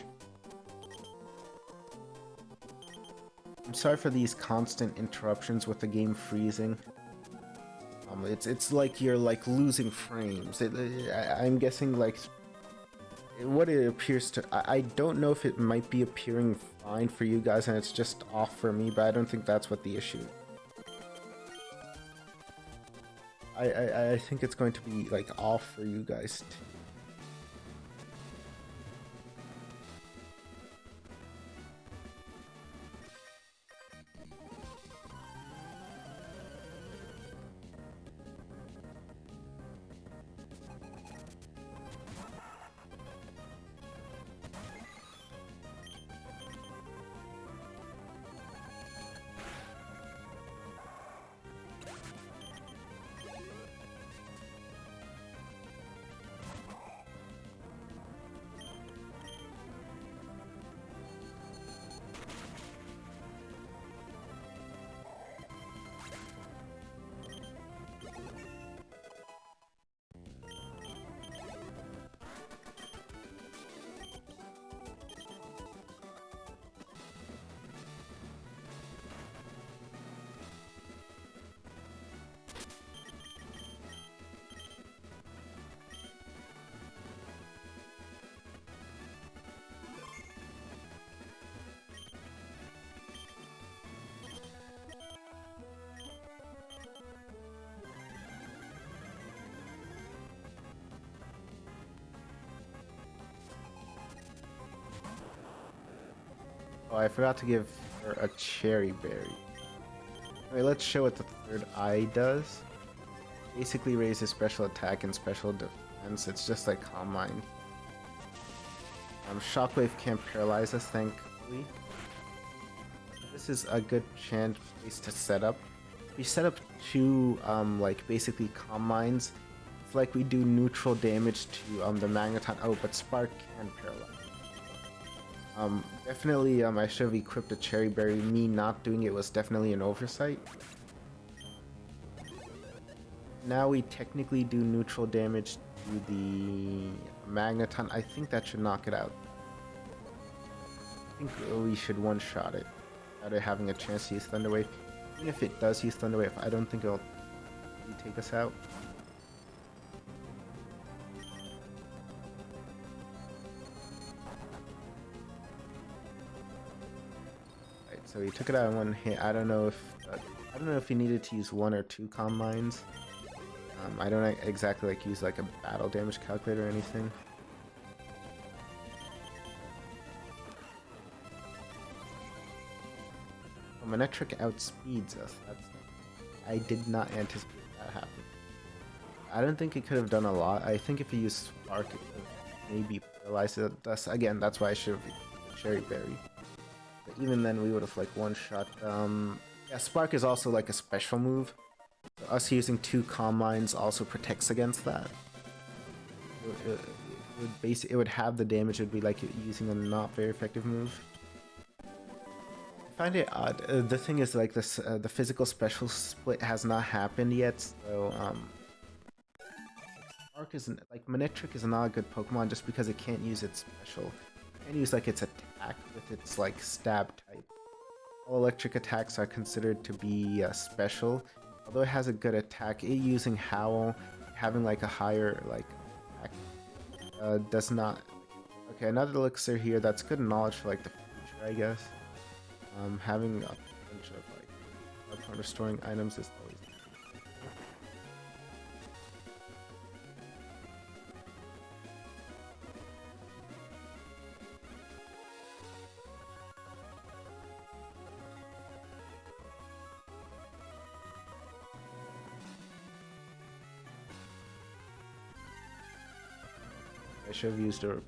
Speaker 1: I'm sorry for these constant interruptions with the game freezing. It's like you're like losing frames. I'm guessing like what it appears to. I don't know if it might be appearing fine for you guys and it's just off for me, but I don't think that's what the issue is. I think it's going to be like off for you guys too. Oh, I forgot to give her a cherry berry. Alright, let's show what the third eye does. Basically raises special attack and special defense. It's just like Calm Mind. Shockwave can't paralyze us, thankfully. This is a good chance place to set up. If we set up two, like basically Calm Minds, it's like we do neutral damage to the Magneton. Oh, but Spark can paralyze. Definitely, I should have equipped a Cherry Berry. Me not doing it was definitely an oversight. Now we technically do neutral damage to the Magneton. I think that should knock it out. I think we should one-shot it without it having a chance to use Thunder Wave. Even if it does use Thunder Wave, I don't think it'll take us out. So he took it out in one hit. I don't know if he needed to use one or two Calm Minds. I don't exactly like use like a battle damage calculator or anything. Manectric outspeeds us. I did not anticipate that happening. I don't think it could have done a lot. I think if he used Spark, it would have maybe realized that that's why I should have Cherry Berry. But even then, we would have like one-shot. Yeah, Spark is also like a special move. So us using 2 Calm Minds also protects against that. It would have the damage. It would be like using a not very effective move. I find it odd. The thing is, like this, the physical special split has not happened yet. So Spark isn't like Manectric is not a good Pokemon just because it can't use its special. It can use like its attack with its like stab type. All electric attacks are considered to be special. Although it has a good attack, it using Howl, having like a higher like attack, does not. Okay, another elixir here. That's good knowledge for like the future, I guess. Having a bunch of like restoring items is always. I should have used a.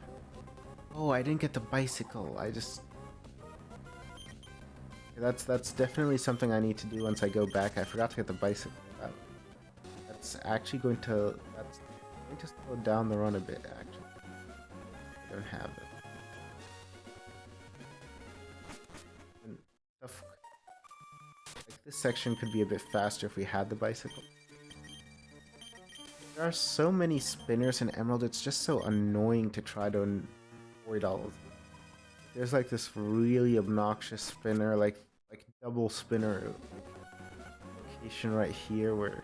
Speaker 1: Oh, I didn't get the bicycle. I just. That's definitely something I need to do once I go back. I forgot to get the bicycle. That's actually going to. That's going to slow down the run a bit. Actually, I don't have it. And stuff like this section could be a bit faster if we had the bicycle. There are so many spinners in Emerald, it's just so annoying to try to avoid all of them. There's like this really obnoxious spinner, like double spinner location right here where...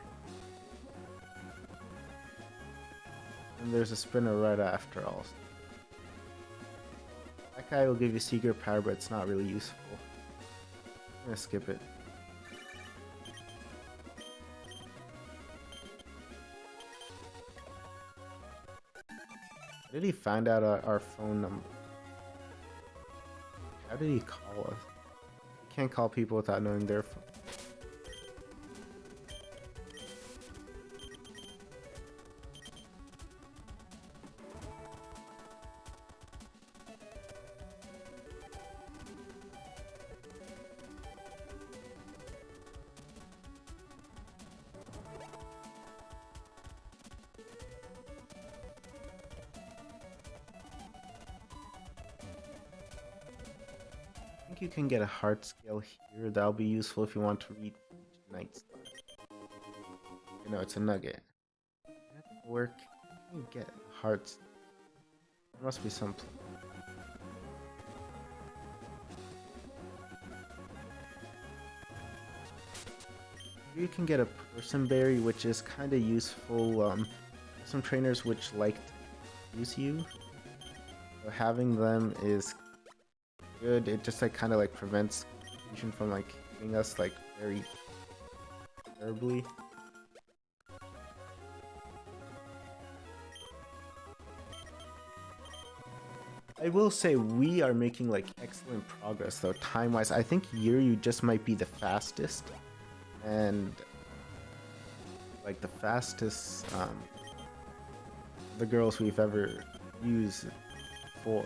Speaker 1: And there's a spinner right after also. That guy will give you secret power, but it's not really useful. I'm gonna skip it. How did he find out our phone number? How did he call us? You can't call people without knowing their phone. I think you can get a heart scale here. That'll be useful if you want to read Night's. You know, it's a nugget. That work. You get hearts. There must be some. You can get a person berry, which is kind of useful. Some trainers which like to use you. So having them is good. It just like kind of like prevents confusion from like hitting us like very terribly. I will say we are making like excellent progress though time wise. I think Yuri just might be the fastest and like the fastest the girls we've ever used before.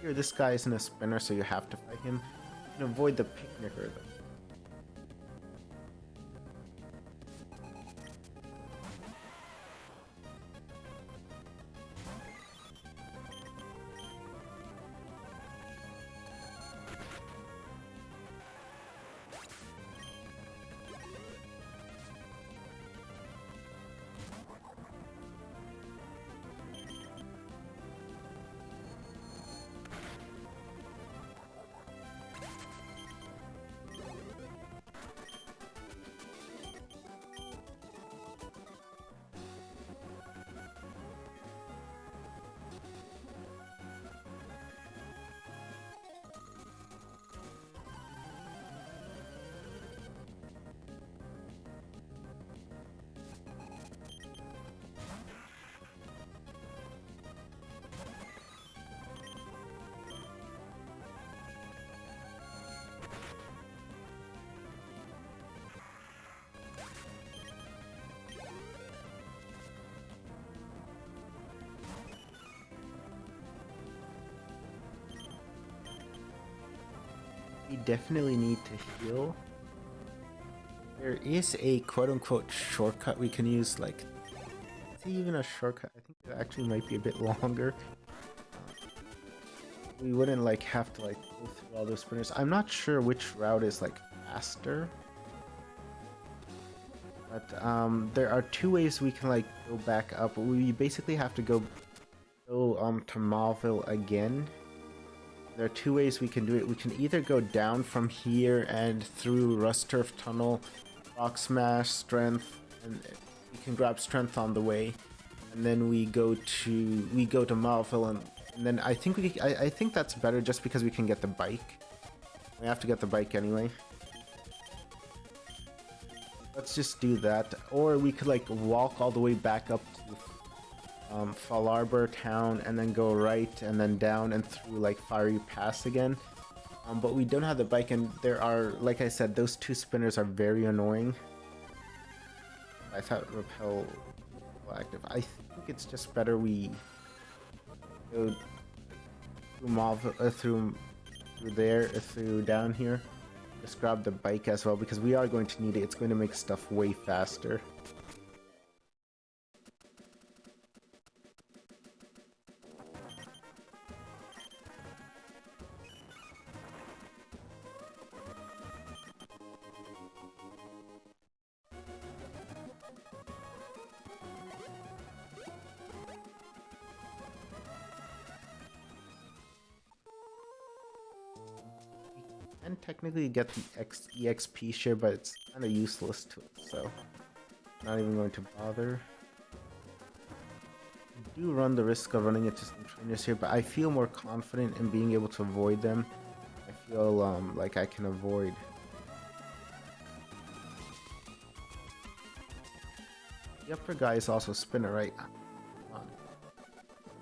Speaker 1: Here, this guy isn't a spinner, so you have to fight him. You can avoid the picnicker though. definitely need to heal. There is a quote-unquote shortcut we can use, like, is it even a shortcut? I think it actually might be a bit longer. We wouldn't like have to like go through all those sprinters. I'm not sure which route is like faster. But there are two ways we can like go back up. We basically have to go to Mauville again. There are two ways we can do it. We can either go down from here and through Rust Turf Tunnel, Rock Smash, Strength, and we can grab Strength on the way. And then we go to Mauville, and then I think I think that's better just because we can get the bike. We have to get the bike anyway. Let's just do that. Or we could like walk all the way back up to Fall Arbor Town and then go right and then down and through like Fiery Pass again. But we don't have the bike, and there are, like I said, those two spinners are very annoying. I thought Repel active. I think it's just better we go through through down here. Just grab the bike as well because we are going to need it. It's going to make stuff way faster. And technically get the EXP share, but it's kind of useless to it, so not even going to bother. I do run the risk of running into some trainers here, but I feel more confident in being able to avoid them. I feel like I can avoid. The upper guy is also spinner, right?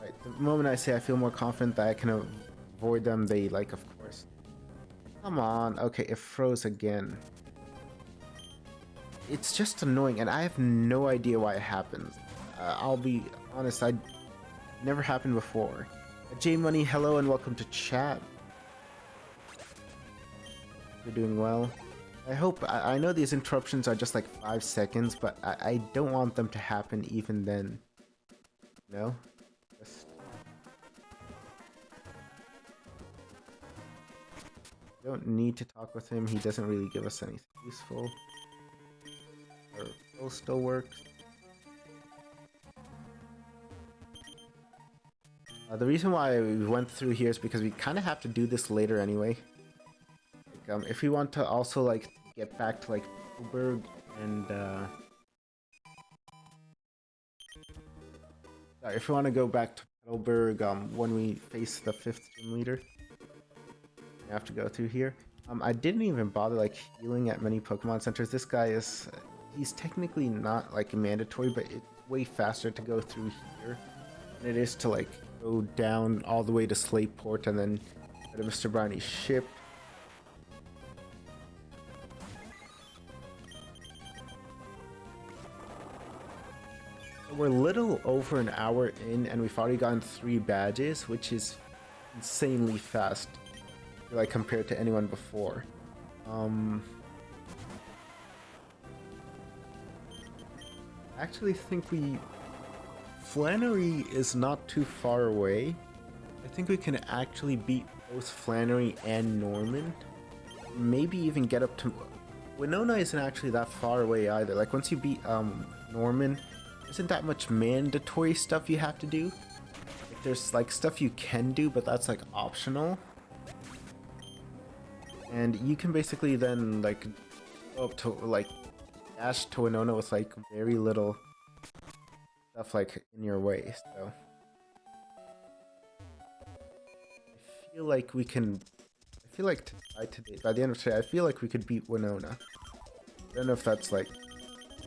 Speaker 1: Right. The moment I say I feel more confident that I can avoid them, they like, of course. Come on. Okay, it froze again. It's just annoying, and I have no idea why it happens. I'll be honest, I never happened before. J Money, hello and welcome to chat. You're doing well. I hope, I know these interruptions are just like 5 seconds, but I don't want them to happen even then. No? Just... don't need to talk with him, he doesn't really give us anything useful. Our bow still works. The reason why we went through here is because we kind of have to do this later anyway. Like, if we want to also like get back to like Petalburg and if we want to go back to Petalburg when we face the 5th gym leader, we have to go through here. I didn't even bother like healing at many Pokemon centers. This guy is, he's technically not like mandatory, but it's way faster to go through here than it is to like go down all the way to Slateport and then go to Mr. Brownie's ship. We're a little over an hour in and we've already gotten 3 badges, which is insanely fast, like compared to anyone before. I actually think Flannery is not too far away. I think we can actually beat both Flannery and Norman. Maybe even get up to... Winona isn't actually that far away either. Like once you beat Norman, isn't that much mandatory stuff you have to do? Like, there's like stuff you can do, but that's like optional. And you can basically then like go up to like dash to Winona with like very little stuff like in your way. So I feel like we can. I feel like by the end of today, I feel like we could beat Winona. I don't know if that's like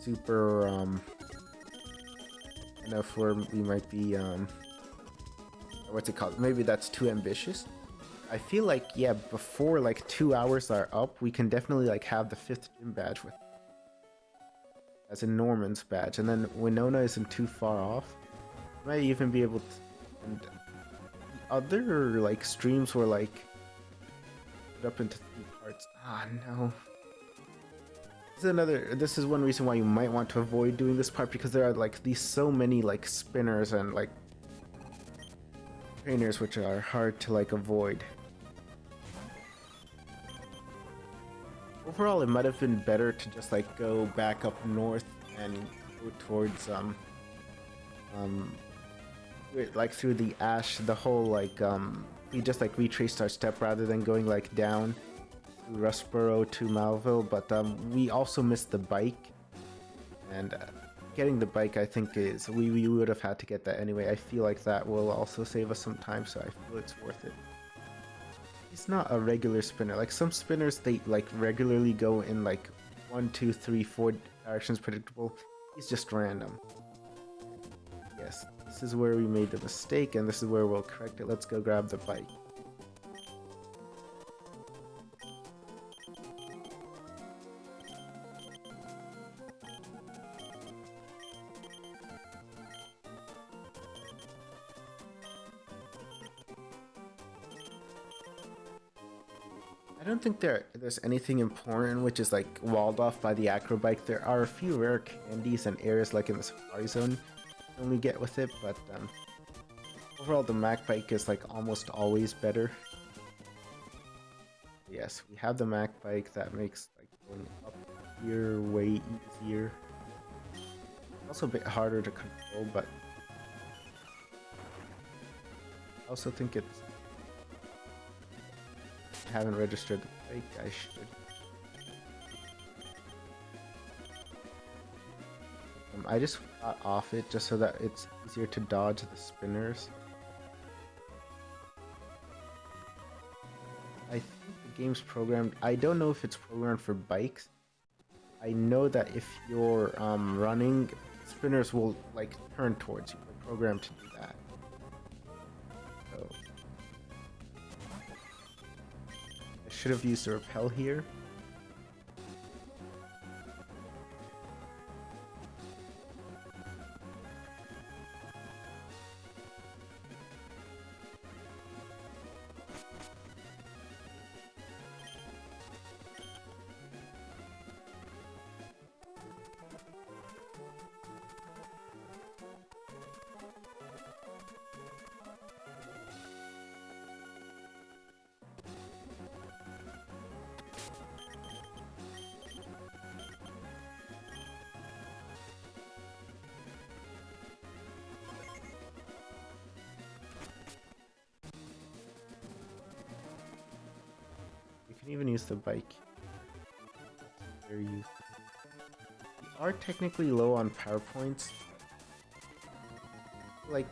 Speaker 1: super. I don't know if we might be what's it called? Maybe that's too ambitious. I feel like, yeah, before like 2 hours are up, we can definitely like have the 5th gym badge with, as in Norman's badge, and then Winona isn't too far off. We might even be able to. And the other like streams were like split up into 3 parts. Ah, no. This is one reason why you might want to avoid doing this part, because there are like these so many like spinners and like trainers which are hard to like avoid. Overall, it might have been better to just like go back up north and go towards like through the ash, the whole like we just like retraced our step rather than going like down through Rustboro to Malville. But we also missed the bike, and getting the bike, I think, is we would have had to get that anyway. I feel like that will also save us some time, so I feel it's worth it. He's not a regular spinner. Like some spinners, they like regularly go in like 1, 2, 3, 4 directions predictable. He's just random. Yes, this is where we made the mistake, and this is where we'll correct it. Let's go grab the bike. I don't think there's anything important which is like walled off by the acro bike. There are a few rare candies and areas like in the safari zone you only get with it, but overall the Mac bike is like almost always better. Yes, we have the Mac bike. That makes like going up here way easier. Also a bit harder to control, but I also think it's... I haven't registered the bike. I should. I just got off it just so that it's easier to dodge the spinners. I think the game's programmed. I don't know if it's programmed for bikes. I know that if you're running, spinners will like turn towards you. They're programmed to do that. So I should have used the repel here. You can even use the bike. Very useful. We are technically low on power points. Like,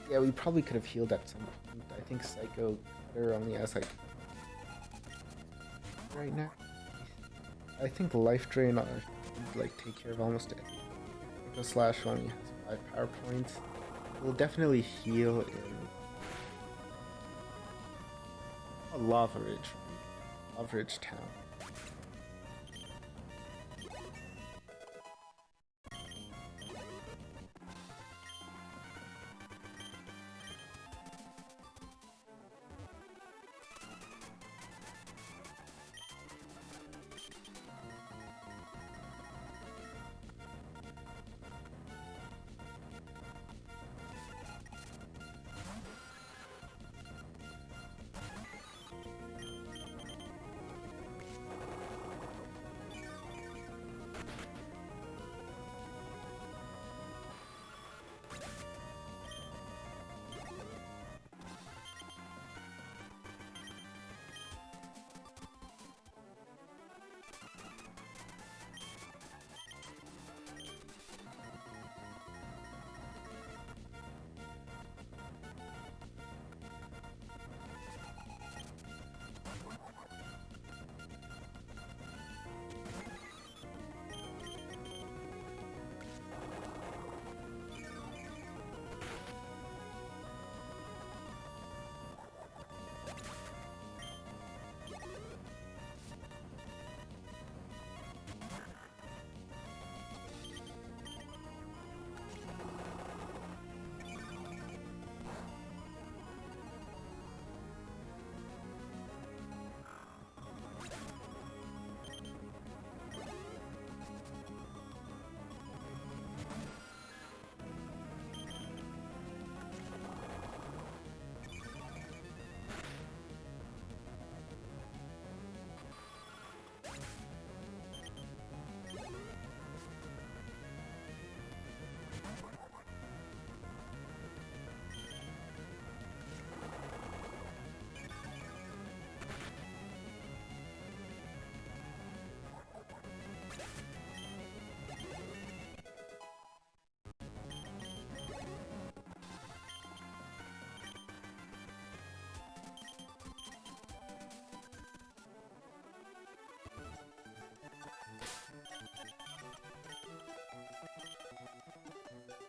Speaker 1: yeah, we probably could have healed at some point. I think Psycho Cutter only has like right now. I think Life Drain like take care of almost everything. Psycho Slash only has 5 power points. We'll definitely heal in Lava Ridge Town.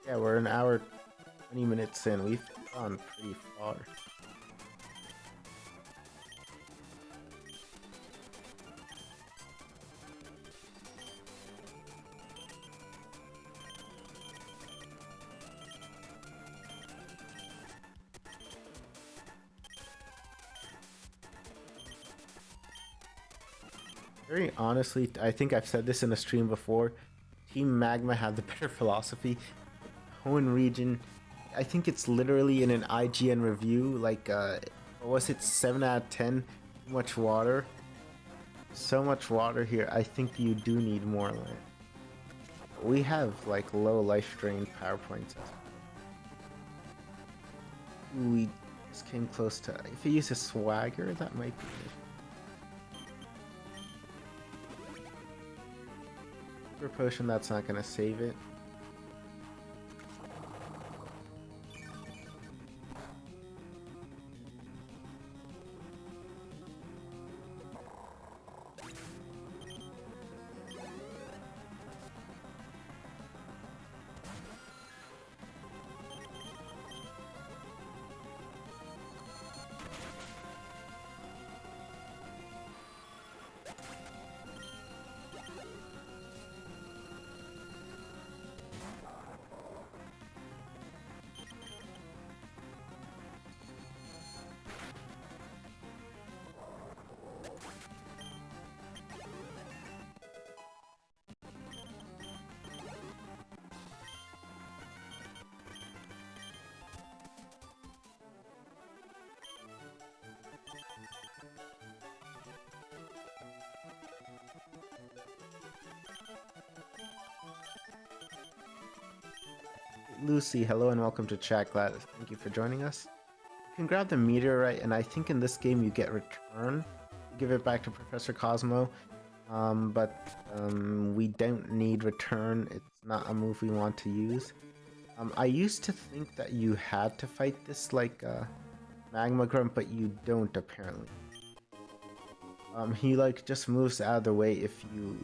Speaker 1: Yeah, we're an hour, 20 minutes in. We've gone pretty far. Very honestly, I think I've said this in a stream before. Team Magma have the better philosophy. Hoenn region, I think it's literally in an IGN review, like, what was it, 7 out of 10? Too much water. So much water here, I think you do need more land. We have, like, low life drain power points. Ooh, we just came close to, if he uses Swagger, that might be it. For potion, that's not gonna save it. Lucy, hello and welcome to chat. Thank you for joining us. You can grab the meteorite, and I think in this game you get return. Give it back to Professor Cosmo, we don't need return. It's not a move we want to use. I used to think that you had to fight this like Magma Grunt, but you don't apparently. He like just moves out of the way if you...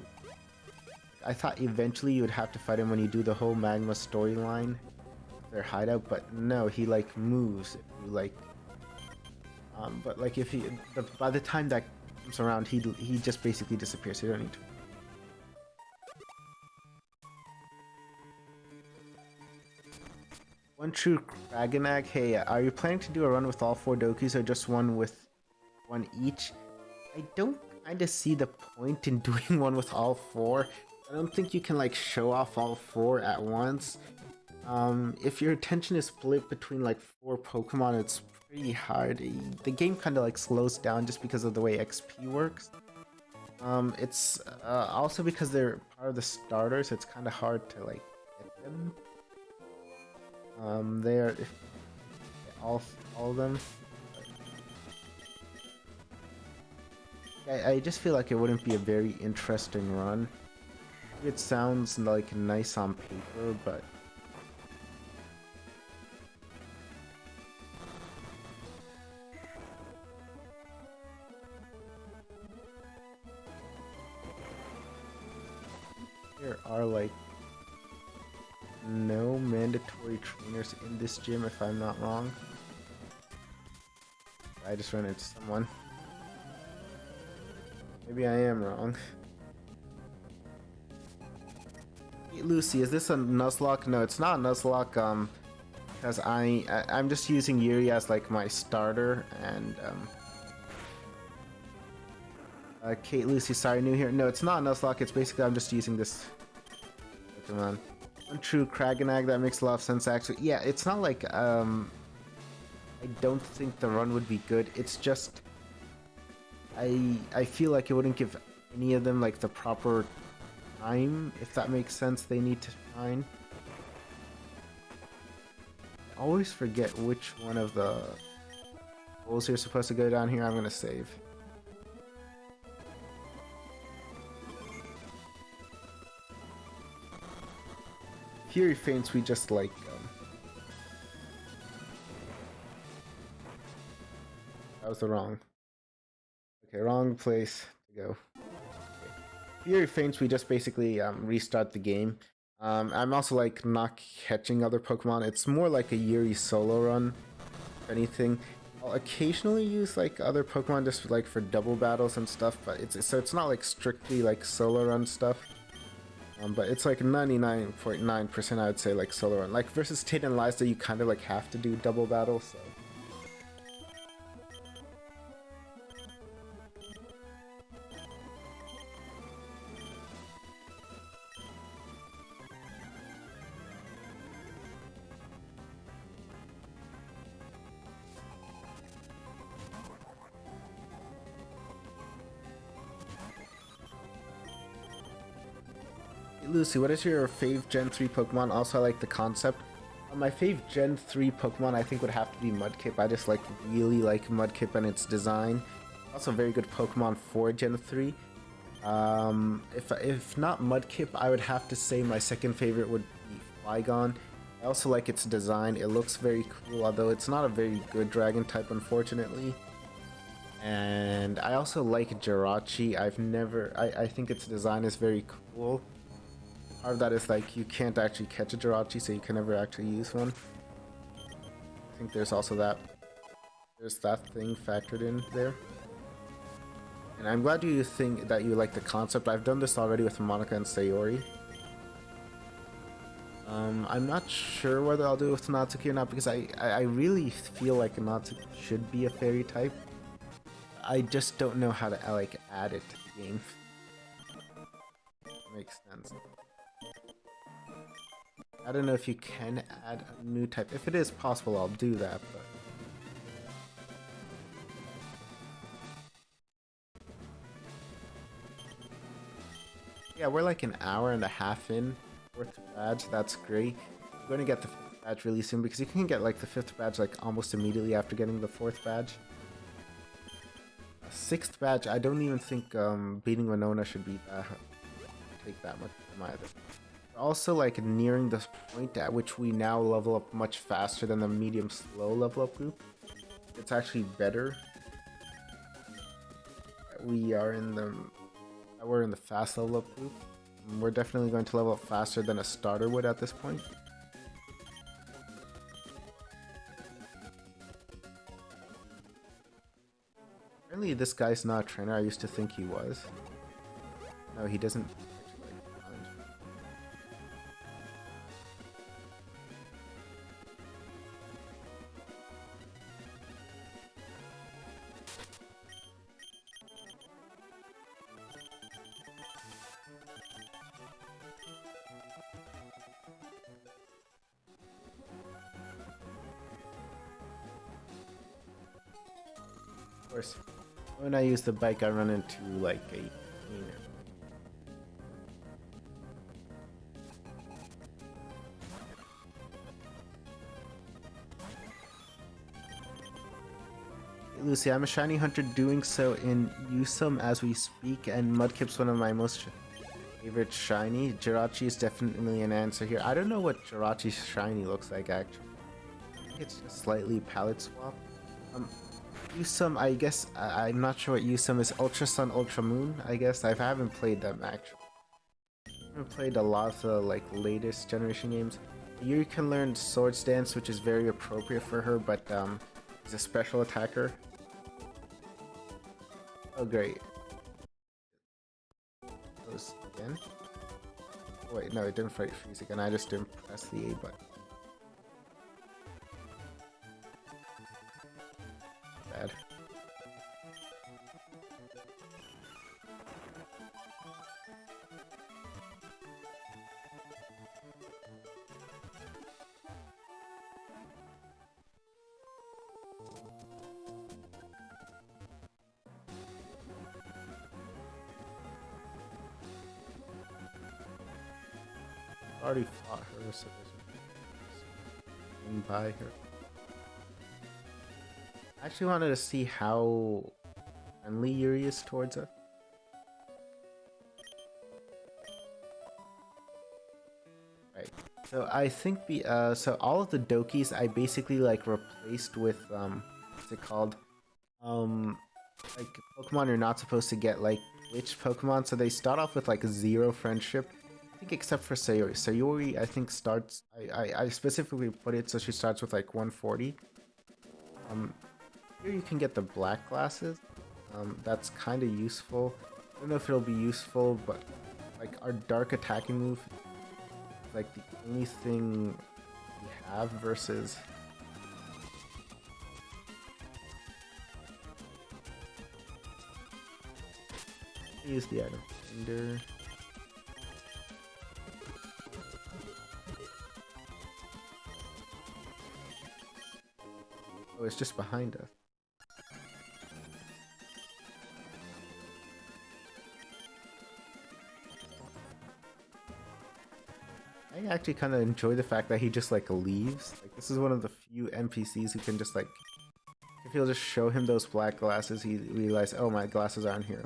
Speaker 1: I thought eventually you would have to fight him when you do the whole Magma storyline, their hideout, but no, he like moves if you like. But like if he, by the time that comes around, he just basically disappears. So you don't need to. One true Kraganag. Hey, are you planning to do a run with all 4 Dokis or just one with one each? I don't kind of see the point in doing one with all 4. I don't think you can like show off all 4 at once. If your attention is split between like 4 Pokemon, it's pretty hard. The game kind of like slows down just because of the way XP works. It's also because they're part of the starters, it's kind of hard to like get them. They're all of them. I just feel like it wouldn't be a very interesting run. It sounds like nice on paper, but there are like no mandatory trainers in this gym if I'm not wrong. I just ran into someone. Maybe I am wrong. Hey, Lucy, is this a Nuzlocke? No, it's not a Nuzlocke, because I'm just using Yuri as like my starter, and Kate, Lucy, sorry, new here. No, it's not a Nuzlocke, it's basically I'm just using this Pokemon. One true Kraganag, that makes a lot of sense actually. Yeah, it's not like I don't think the run would be good, it's just I feel like it wouldn't give any of them like the proper time, if that makes sense. They need to shine. I always forget which one of the goals you're supposed to go down here. I'm gonna save. Fury Faints we just like that was the wrong. Okay, wrong place to go. Okay. Fury Faints we just basically restart the game. I'm also like not catching other Pokemon. It's more like a Yuri solo run, if anything. I'll occasionally use like other Pokemon just like for double battles and stuff, but it's not like strictly like solo run stuff. But it's like 99.9% I would say like solo run. Like versus Tate and Liza, you kind of like have to do double battles. So. Lucy, what is your fave Gen 3 Pokemon? Also, I like the concept. My fave Gen 3 Pokemon, I think, would have to be Mudkip. I just really like Mudkip and its design. Also, a very good Pokemon for Gen 3. If not Mudkip, I would have to say my second favorite would be Flygon. I also like its design. It looks very cool, although it's not a very good dragon type, unfortunately. And I also like Jirachi. I think its design is very cool. Part of that is like you can't actually catch a Jirachi, so you can never actually use one. I think there's also there's that thing factored in there. And I'm glad you think that you like the concept. I've done this already with Monica and Sayori. I'm not sure whether I'll do it with Natsuki or not, because I really feel like Natsuki should be a fairy type. I just don't know how to like add it to the game. Makes sense. I don't know if you can add a new type. If it is possible, I'll do that, but... Yeah, we're like an hour and a half in. 4th badge, that's great. I'm going to get the 5th badge really soon, because you can get like the 5th badge like almost immediately after getting the 4th badge. 6th badge, I don't even think beating Winona should be take that much time either. Also like nearing the point at which we now level up much faster than the medium slow level up group. It's actually better that we're in the fast level up group. We're definitely going to level up faster than a starter would at this point. Apparently this guy's not a trainer. I used to think he was. No, he doesn't. Of course, when I use the bike, I run into like a cleaner. Hey, Lucy, I'm a shiny hunter doing so in Usum as we speak, and Mudkip's one of my most favorite shiny. Jirachi is definitely an answer here. I don't know what Jirachi's shiny looks like actually. I think it's just slightly palette swap. Usum, I guess, I'm not sure what Usum is. Ultra Sun, Ultra Moon, I guess. I haven't played them, actually. I haven't played a lot of the, like, latest generation games. Yuri can learn Swords Dance, which is very appropriate for her, but, he's a special attacker. Oh, great. Goes again? Oh, wait, no, it didn't fight freeze again. I just didn't press the A button. Bad. Already fought her, so there's by her. I actually wanted to see how friendly Yuri is towards her. Right. So I think so all of the Dokis I basically like replaced with what's it called? Like Pokemon you're not supposed to get like witch Pokemon, so they start off with like 0 friendship. think except for Sayori. Sayori, I think starts. I specifically put it so she starts with like 140. Here you can get the black glasses. That's kind of useful. I don't know if it'll be useful, but like our dark attacking move, is like the only thing we have versus. Use the item finder. Oh, it's just behind us. I actually kind of enjoy the fact that he just like leaves. Like this is one of the few NPCs who can just like, if you'll just show him those black glasses, he realizes, oh, my glasses aren't here.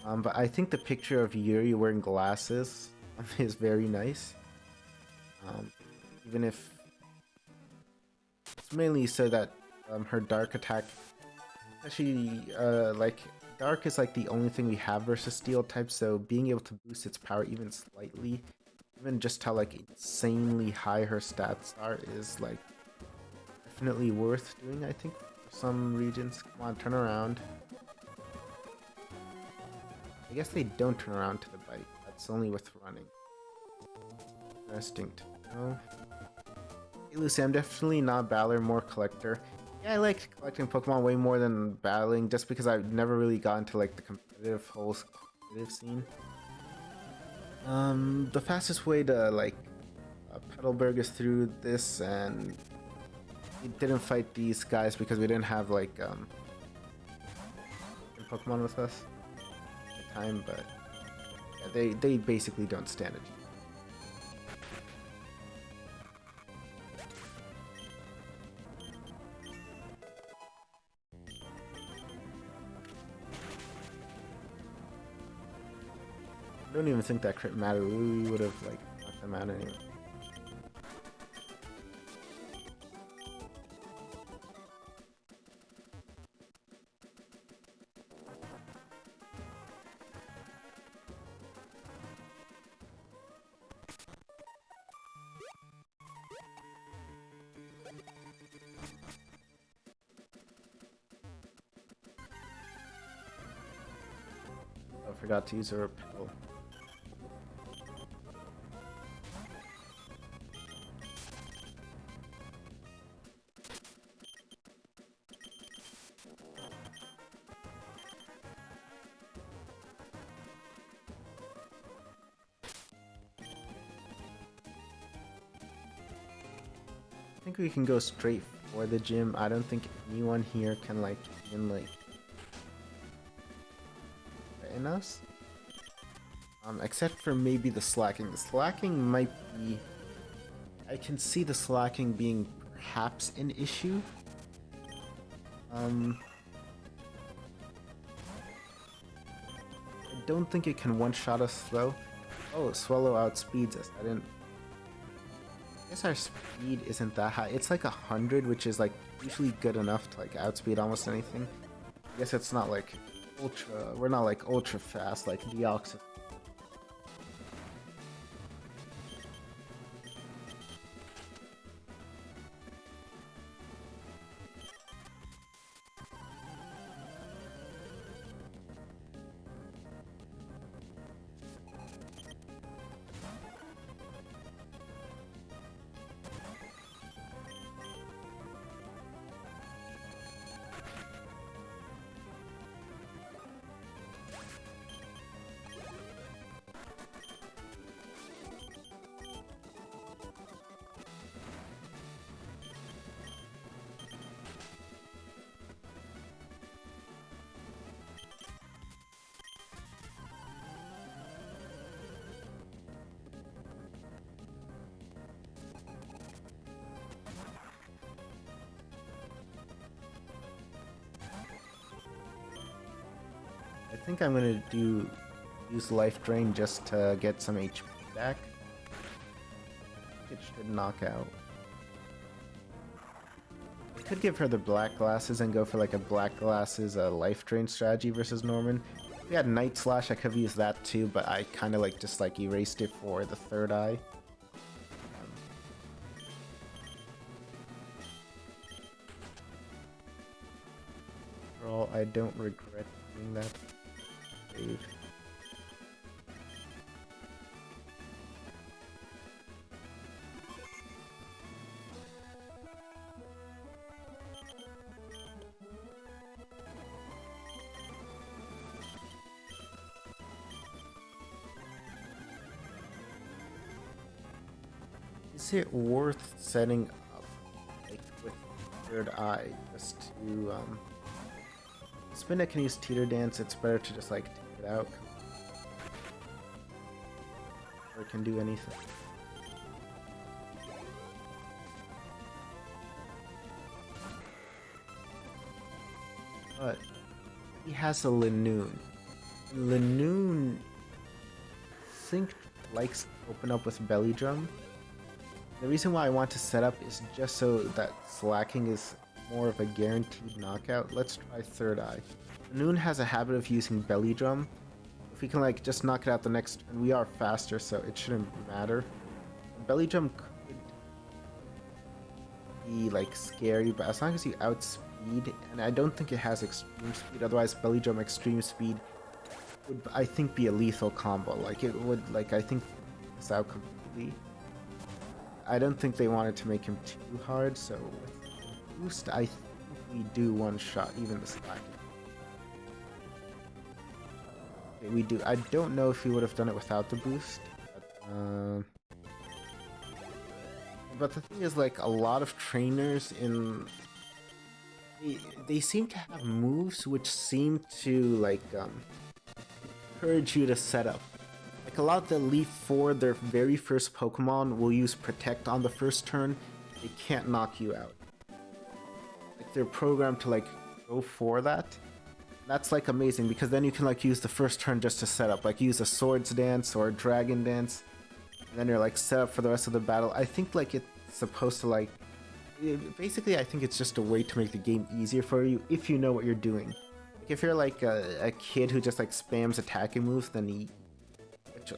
Speaker 1: But I think the picture of Yuri wearing glasses is very nice. Even if it's mainly so that her dark attack, actually, like dark is like the only thing we have versus steel type. So being able to boost its power even slightly, even just how like insanely high her stats are, is like definitely worth doing. I think for some regions. Come on, turn around. I guess they don't turn around to the bite. That's only with running. Interesting to know. Hey Lucy, I'm definitely not battler, more collector. Yeah, I like collecting Pokemon way more than battling, just because I've never really gotten to like the whole competitive scene. The fastest way to like Petalburg is through this, and we didn't fight these guys because we didn't have like Pokemon with us at the time, but yeah, they basically don't stand a chance. I don't even think that crit mattered. We would have like knocked them out anyway. I forgot to use a repel. I think we can go straight for the gym. I don't think anyone here can like even like threaten us. Except for maybe the slacking. The slacking might be... I can see the slacking being perhaps an issue. I don't think it can one-shot us though. Oh, Swallow outspeeds us. I didn't... I guess our speed isn't that high. It's like 100, which is like usually good enough to like outspeed almost anything. I guess it's not like ultra... We're not like ultra fast like Deoxys. I think I'm gonna use Life Drain just to get some HP back. It should knock out. I could give her the black glasses and go for like a black glasses Life Drain strategy versus Norman. If we had Night Slash, I could have used that too, but I kind of like just like erased it for the third eye. Overall, I don't regret doing that. Save. Is it worth setting up like with third eye just to spin it can use teeter dance? It's better to just like take it out. Or it can do anything. But he has a Linoon. Linoon I think likes to open up with belly drum. The reason why I want to set up is just so that slacking is more of a guaranteed knockout. Let's try third eye. Noon has a habit of using belly drum. If we can like just knock it out the next turn, we are faster, so it shouldn't matter. Belly drum could be like scary, but as long as you outspeed, and I don't think it has extreme speed, otherwise belly drum extreme speed would, I think, be a lethal combo. Like it would, like, I think this out completely. I don't think they wanted to make him too hard, so with boost, I think we do one shot, even the slack. Okay, we do. I don't know if we would have done it without the boost, but the thing is, like, a lot of trainers in they seem to have moves which seem to like encourage you to set up. Like a lot of the Elite Four, their very first Pokemon will use Protect on the first turn. They can't knock you out. Like they're programmed to like go for that. That's like amazing because then you can like use the first turn just to set up. Like use a Swords Dance or a Dragon Dance. And then you're like set up for the rest of the battle. I think like it's supposed to like... Basically I think it's just a way to make the game easier for you if you know what you're doing. Like if you're like a kid who just like spams attacking moves, then he...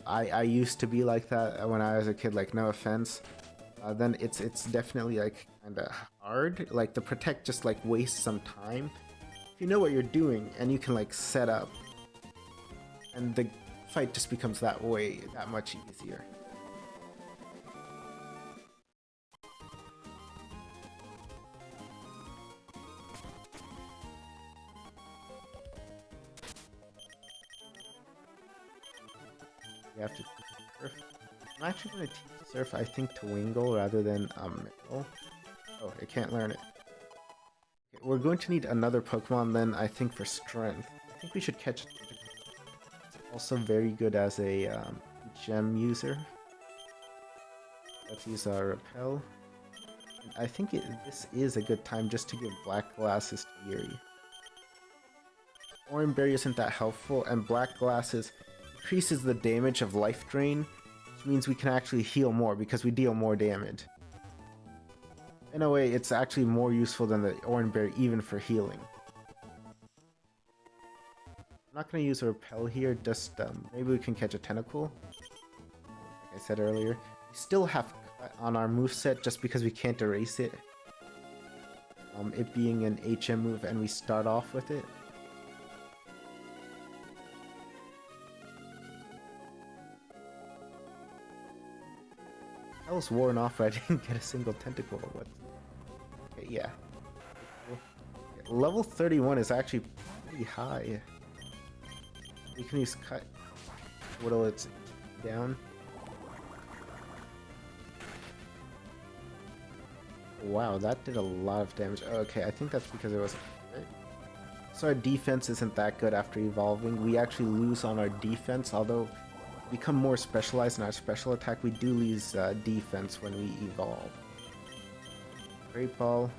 Speaker 1: I used to be like that when I was a kid, like no offense. Then it's definitely like kind of hard. Like the Protect just like wastes some time. If you know what you're doing and you can like set up, and the fight just becomes that much easier. You have to teach Surf. I'm actually going to teach Surf, I think, to Wingull rather than Middle. Oh, I can't learn it. Okay, we're going to need another Pokemon then, I think, for Strength. I think we should catch it. It's also very good as a gem user. Let's use our Repel. And I think this is a good time just to give Black Glasses to Yuri. Orange Berry isn't that helpful, and Black Glasses increases the damage of Life Drain, which means we can actually heal more because we deal more damage. In a way, it's actually more useful than the Orange Berry even for healing. I'm not going to use a Repel here, just maybe we can catch a Tentacle. Like I said earlier, we still have Cut on our moveset just because we can't erase it. It being an HM move and we start off with it. I was worn off, but I didn't get a single tentacle. What? Okay, yeah. Okay, level 31 is actually pretty high. You can use Cut to whittle its down. Wow, that did a lot of damage. Okay, I think that's because it was... So our defense isn't that good after evolving. We actually lose on our defense, although become more specialized in our special attack, we do lose defense when we evolve. Great Ball.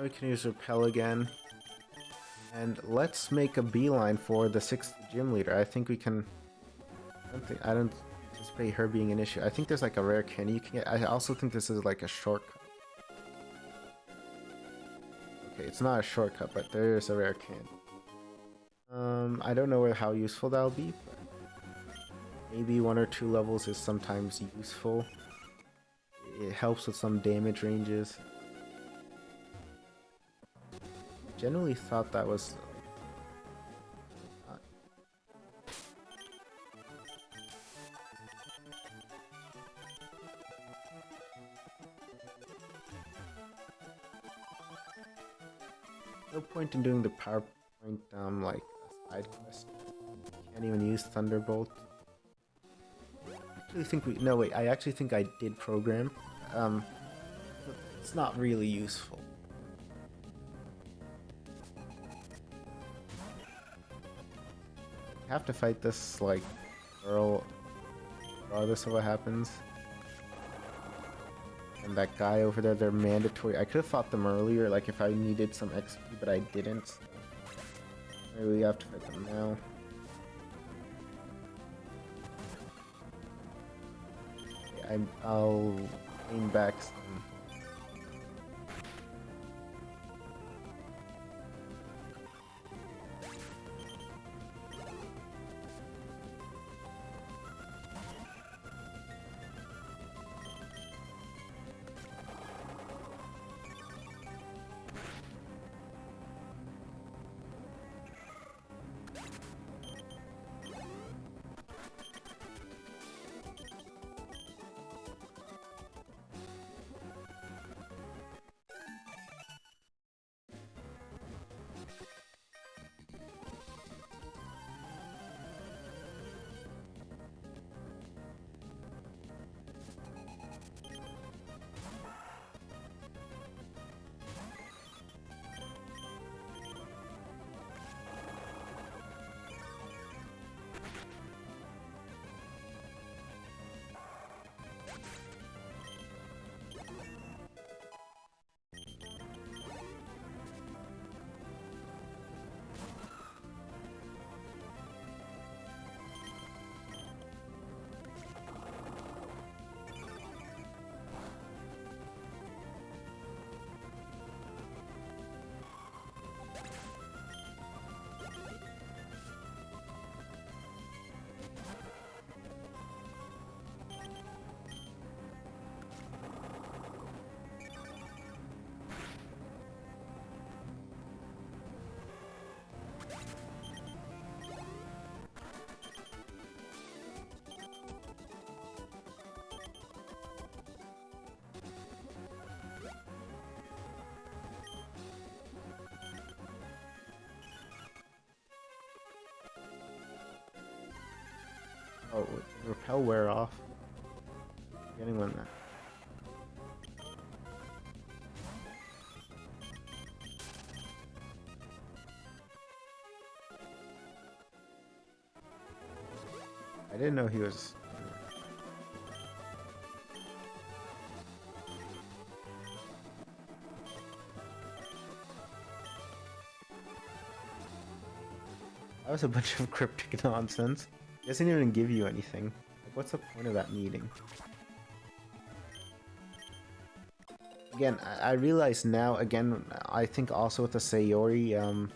Speaker 1: Now we can use Repel again. And let's make a beeline for the 6th gym leader. I think we can... I don't anticipate her being an issue. I think there's like a rare candy you can get. I also think this is like a shortcut. Okay, it's not a shortcut, but there is a rare candy. I don't know how useful that'll be, but maybe 1 or 2 levels is sometimes useful. It helps with some damage ranges. Generally thought that was... no point in doing the PowerPoint, like, side quest. Can't even use Thunderbolt. I actually think we... No, wait, I actually think I did program. It's not really useful. I have to fight this, like, girl, regardless of what happens. And that guy over there, they're mandatory. I could have fought them earlier, like if I needed some XP, but I didn't. So I really have to fight them now. Okay, I'll aim back some. Oh, repel wear off. Getting one that. I didn't know he was. That was a bunch of cryptic nonsense. It doesn't even give you anything. Like, what's the point of that meeting? Again, I realize now, again, I think also with the Sayori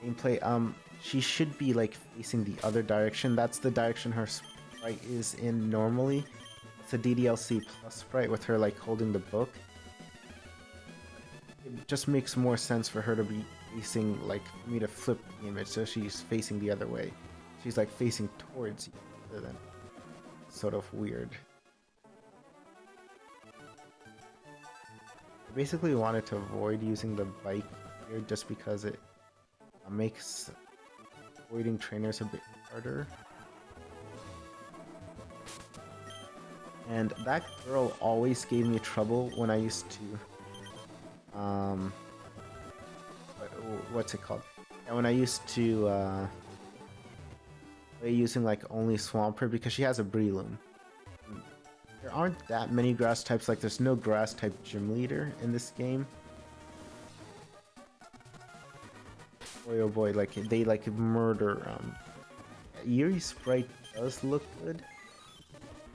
Speaker 1: gameplay, she should be like facing the other direction. That's the direction her sprite is in normally. It's a DDLC plus sprite with her like holding the book. It just makes more sense for her to be facing, like, for me to flip the image so she's facing the other way. She's like facing towards you rather than sort of weird. I basically wanted to avoid using the bike here just because it makes avoiding trainers a bit harder. And that girl always gave me trouble when I used to what's it called? And when I used to play using like only Swampert, because she has a Breloom. There aren't that many grass types, like there's no grass type gym leader in this game. boy, oh boy, like they like murder. Yuri sprite does look good.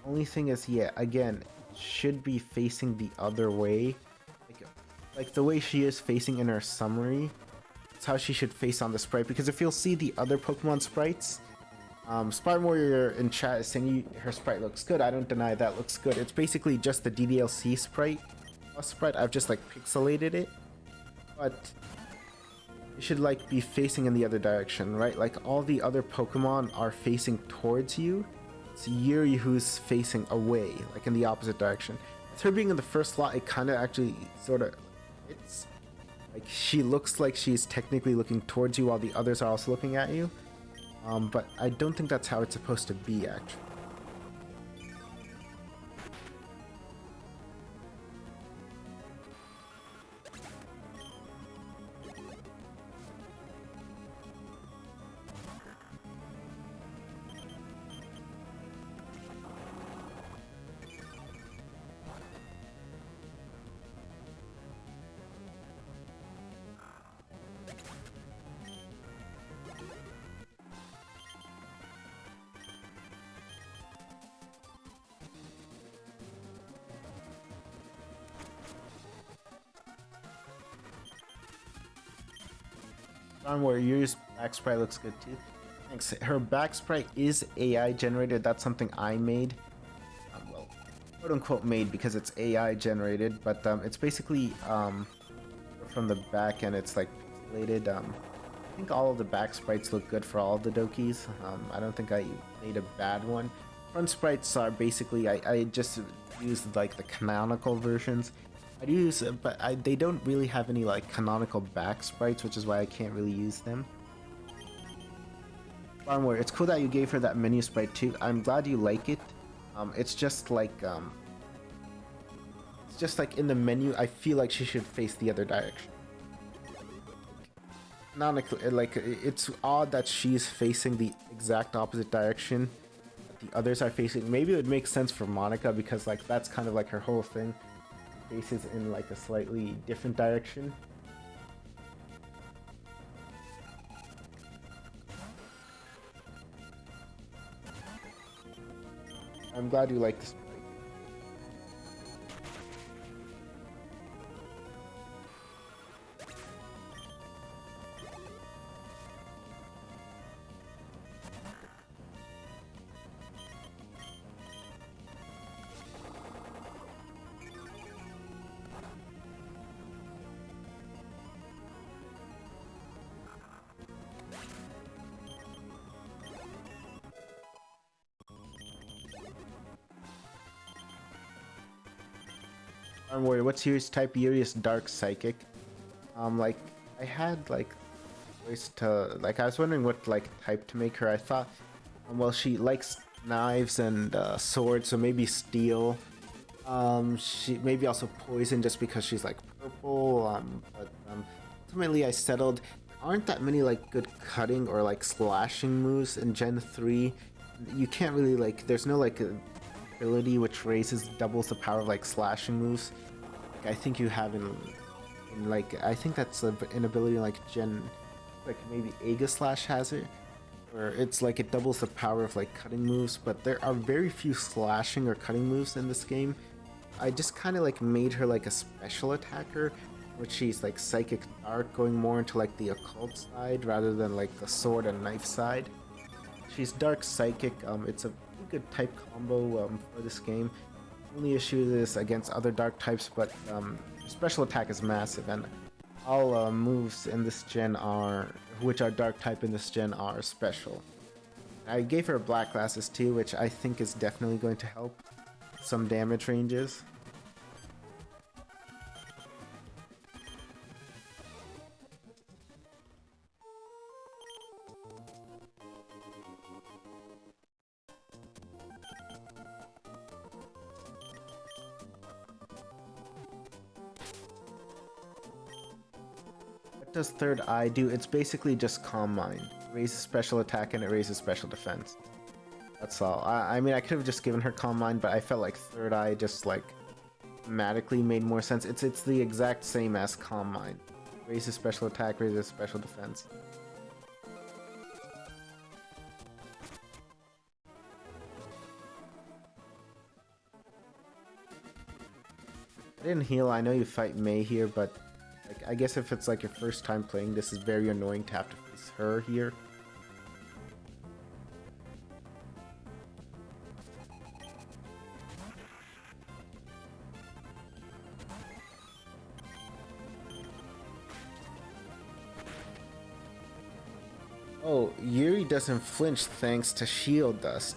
Speaker 1: Only thing is, yeah, again, should be facing the other way. Like the way she is facing in her summary, it's how she should face on the sprite. Because if you'll see the other Pokemon sprites, Spartan Warrior in chat is saying her sprite looks good. I don't deny that looks good. It's basically just the DDLC sprite. Sprite, I've just like pixelated it, but you should like be facing in the other direction, right? Like all the other Pokemon are facing towards you. It's Yuri who's facing away, like in the opposite direction. With her being in the first slot, it kind of actually sort of fits. Like she looks like she's technically looking towards you while the others are also looking at you. But I don't think that's how it's supposed to be, actually. Where Yuri's back sprite looks good too. Thanks. Her back sprite is AI generated. That's something I made. Well, quote unquote made because it's AI generated, but it's basically from the back and it's like pixelated. I think all of the back sprites look good for all of the Dokis. I don't think I made a bad one. Front sprites are basically I just used like the canonical versions. I do use, but they don't really have any like canonical back sprites, which is why I can't really use them. Farmware, it's cool that you gave her that menu sprite too. I'm glad you like it. It's just like in the menu, I feel like she should face the other direction. Canonically, like it's odd that she's facing the exact opposite direction that the others are facing. Maybe it would make sense for Monica because like that's kind of like her whole thing. Faces in like a slightly different direction. I'm glad you like this. Warrior, what's Yuri's type? Yuri is dark psychic. Like I had like ways to like I was wondering what like type to make her. I thought, well, she likes knives and swords, so maybe steel. She maybe also poison just because she's like purple. But ultimately I settled. There aren't that many like good cutting or like slashing moves in Gen 3. You can't really like. There's no like ability which raises doubles the power of like slashing moves. Like, I think you have in like I think that's an ability like Gen, like maybe Aegislash has it, where it's like it doubles the power of like cutting moves. But there are very few slashing or cutting moves in this game. I just kind of like made her like a special attacker, which she's like psychic dark, going more into like the occult side rather than like the sword and knife side. She's dark psychic. It's a pretty good type combo for this game. Only issue is against other dark types, but special attack is massive, and all moves in this gen are, which are dark type in this gen, are special. I gave her black glasses too, which I think is definitely going to help some damage ranges. What does Third Eye do? It's basically just Calm Mind. It raises special attack and it raises special defense. That's all. I mean, I could have just given her Calm Mind, but I felt like Third Eye just like thematically made more sense. It's the exact same as Calm Mind. Raises special attack, raises special defense. I didn't heal. I know you fight Mei here, but like I guess if it's like your first time playing, this is very annoying to have to face her here. Oh, Yuri doesn't flinch thanks to shield dust.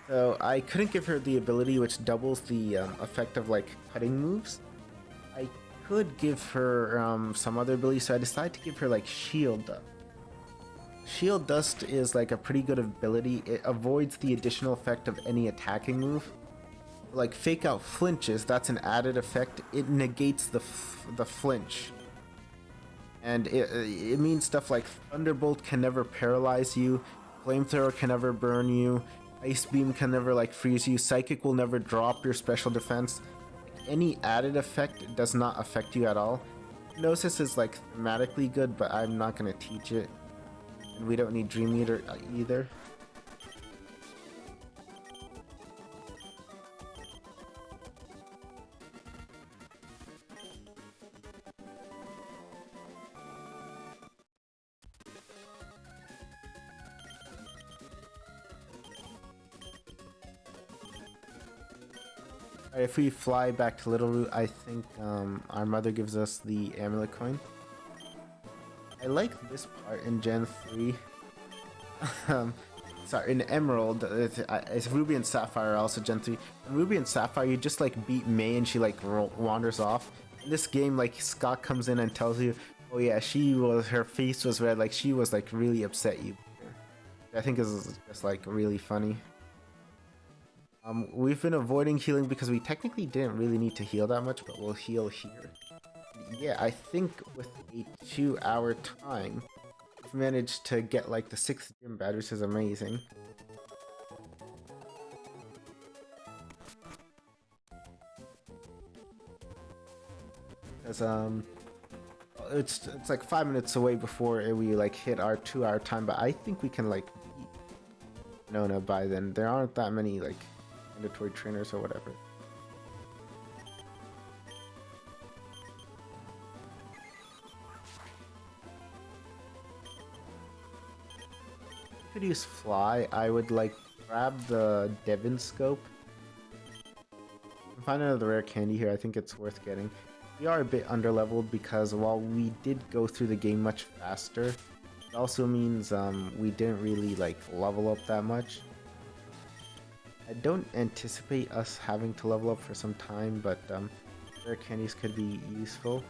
Speaker 1: So I couldn't give her the ability which doubles the effect of like cutting moves. I could give her some other ability, so I decided to give her like shield dust. Shield dust is like a pretty good ability. It avoids the additional effect of any attacking move. Like fake out flinches, that's an added effect. It negates the flinch. And it means stuff like Thunderbolt can never paralyze you, Flamethrower can never burn you, Ice Beam can never like freeze you, Psychic will never drop your special defense. Like, any added effect does not affect you at all. Hypnosis is like thematically good, but I'm not going to teach it. And we don't need Dream Eater either. If we fly back to Little Root, I think our mother gives us the amulet coin. I like this part in Gen 3. Sorry, in Emerald, it's Ruby and Sapphire also Gen 3. In Ruby and Sapphire, you just like beat Mei and she like wanders off. In this game, like Scott comes in and tells you, oh yeah, her face was red, like she was like really upset you. I think is just like really funny. We've been avoiding healing because we technically didn't really need to heal that much, but we'll heal here. Yeah, I think with a 2-hour time, we've managed to get like the 6th gym badge, which is amazing. Because it's like 5 minutes away before we like hit our 2-hour time, but I think we can like beat Nona by then. There aren't that many like mandatory trainers or whatever. Could use fly. I would like grab the Devon scope and find another rare candy here. I think it's worth getting. We are a bit underleveled because while we did go through the game much faster, it also means we didn't really like level up that much. I don't anticipate us having to level up for some time, but rare candies could be useful.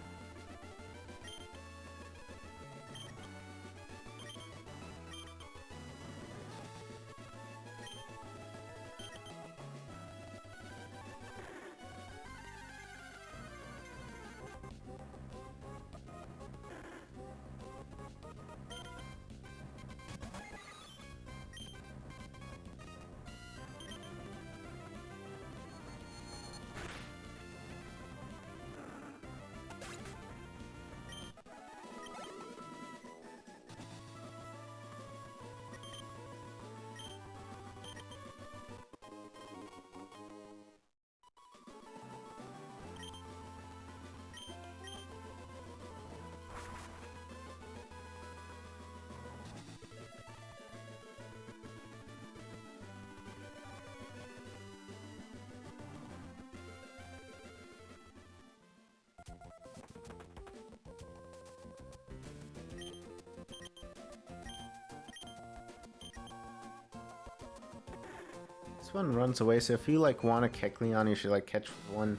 Speaker 1: This one runs away, so if you like want a Kecleon, you should like catch the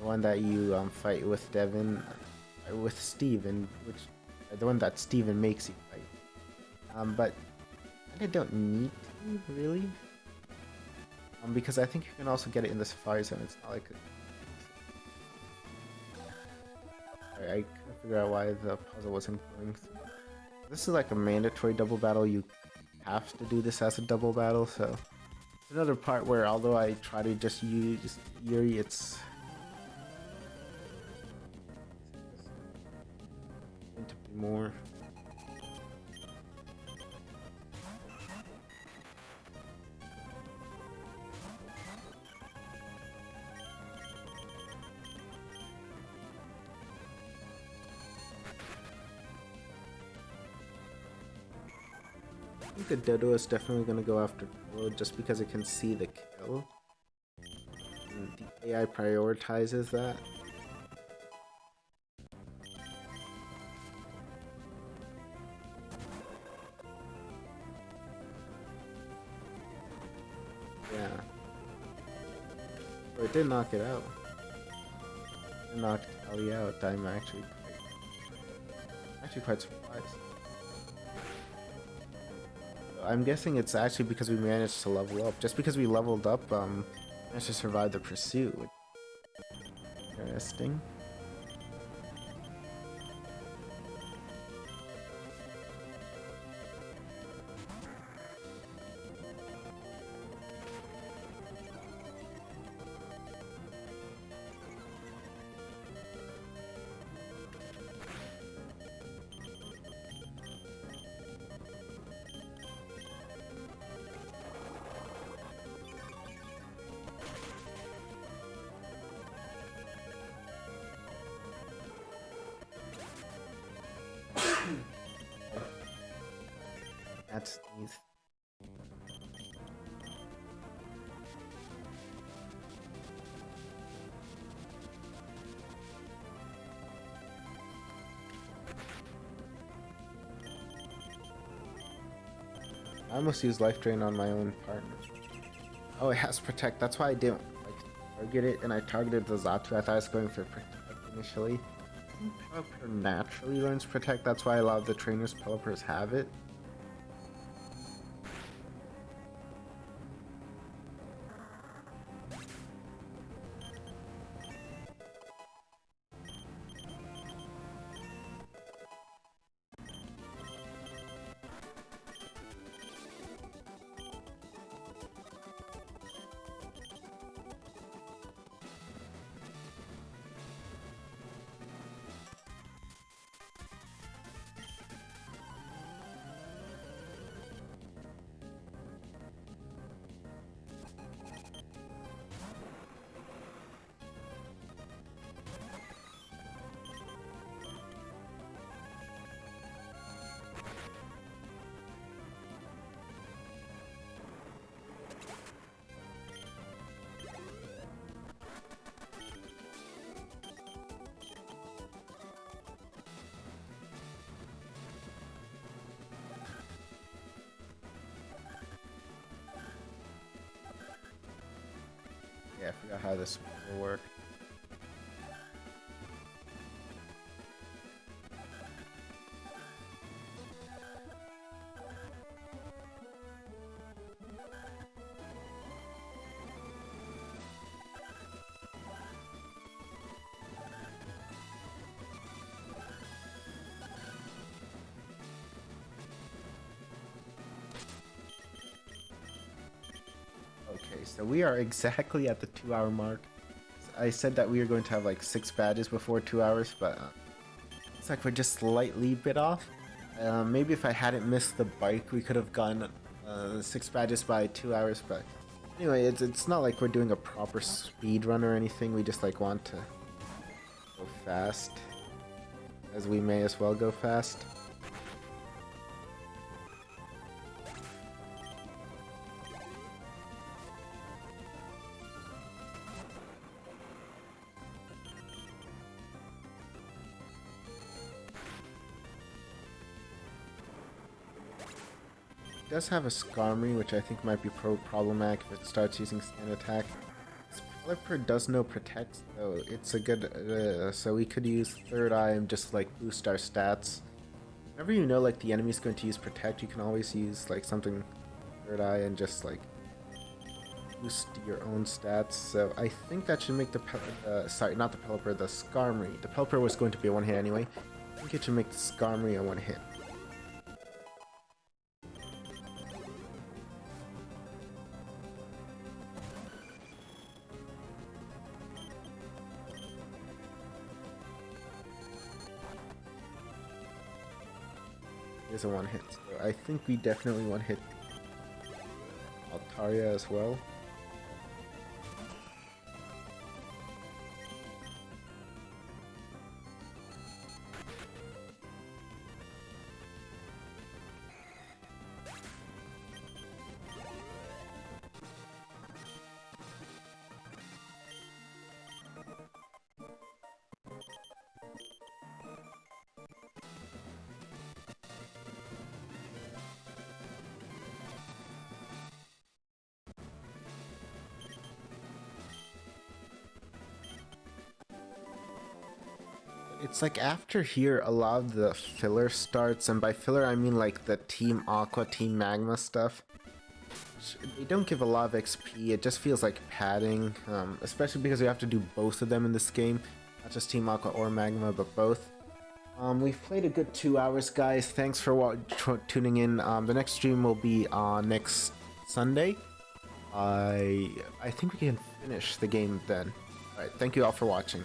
Speaker 1: one that you fight with Devon, with Steven, which the one that Steven makes you fight. But I don't need to really, because I think you can also get it in the Safari Zone. It's not like I couldn't figure out why the puzzle wasn't going through. This is like a mandatory double battle. You have to do this as a double battle, so. Another part where, although I try to just use Yuri, it's going to be more. think the Dodo is definitely going to go after Kilo just because it can see the kill. And the AI prioritizes that. Yeah. Oh, it did knock it out. It knocked Ellie out. I'm actually quite surprised. I'm guessing it's actually because we managed to level up. Just because we leveled up, managed to survive the pursuit. Interesting. That's sneeze. I almost used life drain on my own partner. Oh, it has protect. That's why I didn't like target it, and I targeted the Zatu. I thought I was going for protect initially. I think Pelipper naturally learns protect. That's why a lot of the trainers Pelipper's have it. Yeah, I forgot how this will work. Okay, so we are exactly at the 2-hour mark. I said that we were going to have like 6 badges before 2 hours, but it's like we're just slightly bit off. Maybe if I hadn't missed the bike, we could have gotten 6 badges by 2 hours, but anyway, it's not like we're doing a proper speed run or anything. We just like want to go fast, as we may as well go fast. It does have a Skarmory, which I think might be problematic if it starts using Stand Attack. Pelipper does no Protect, so it's a good, so we could use Third Eye and just like boost our stats. Whenever you know like the enemy's going to use Protect, you can always use like something Third Eye and just like boost your own stats. So I think that should make the sorry, not the Pelipper, the Skarmory. The Pelipper was going to be a 1-hit anyway. I think it should make the Skarmory a 1-hit. Is a 1-hit, so I think we definitely 1-hit Altaria as well. It's like after here, a lot of the filler starts, and by filler I mean like the Team Aqua, Team Magma stuff. They don't give a lot of XP, it just feels like padding, especially because we have to do both of them in this game. Not just Team Aqua or Magma, but both. We've played a good 2 hours, guys. Thanks for tuning in. The next stream will be next Sunday. I think we can finish the game then. Alright, thank you all for watching.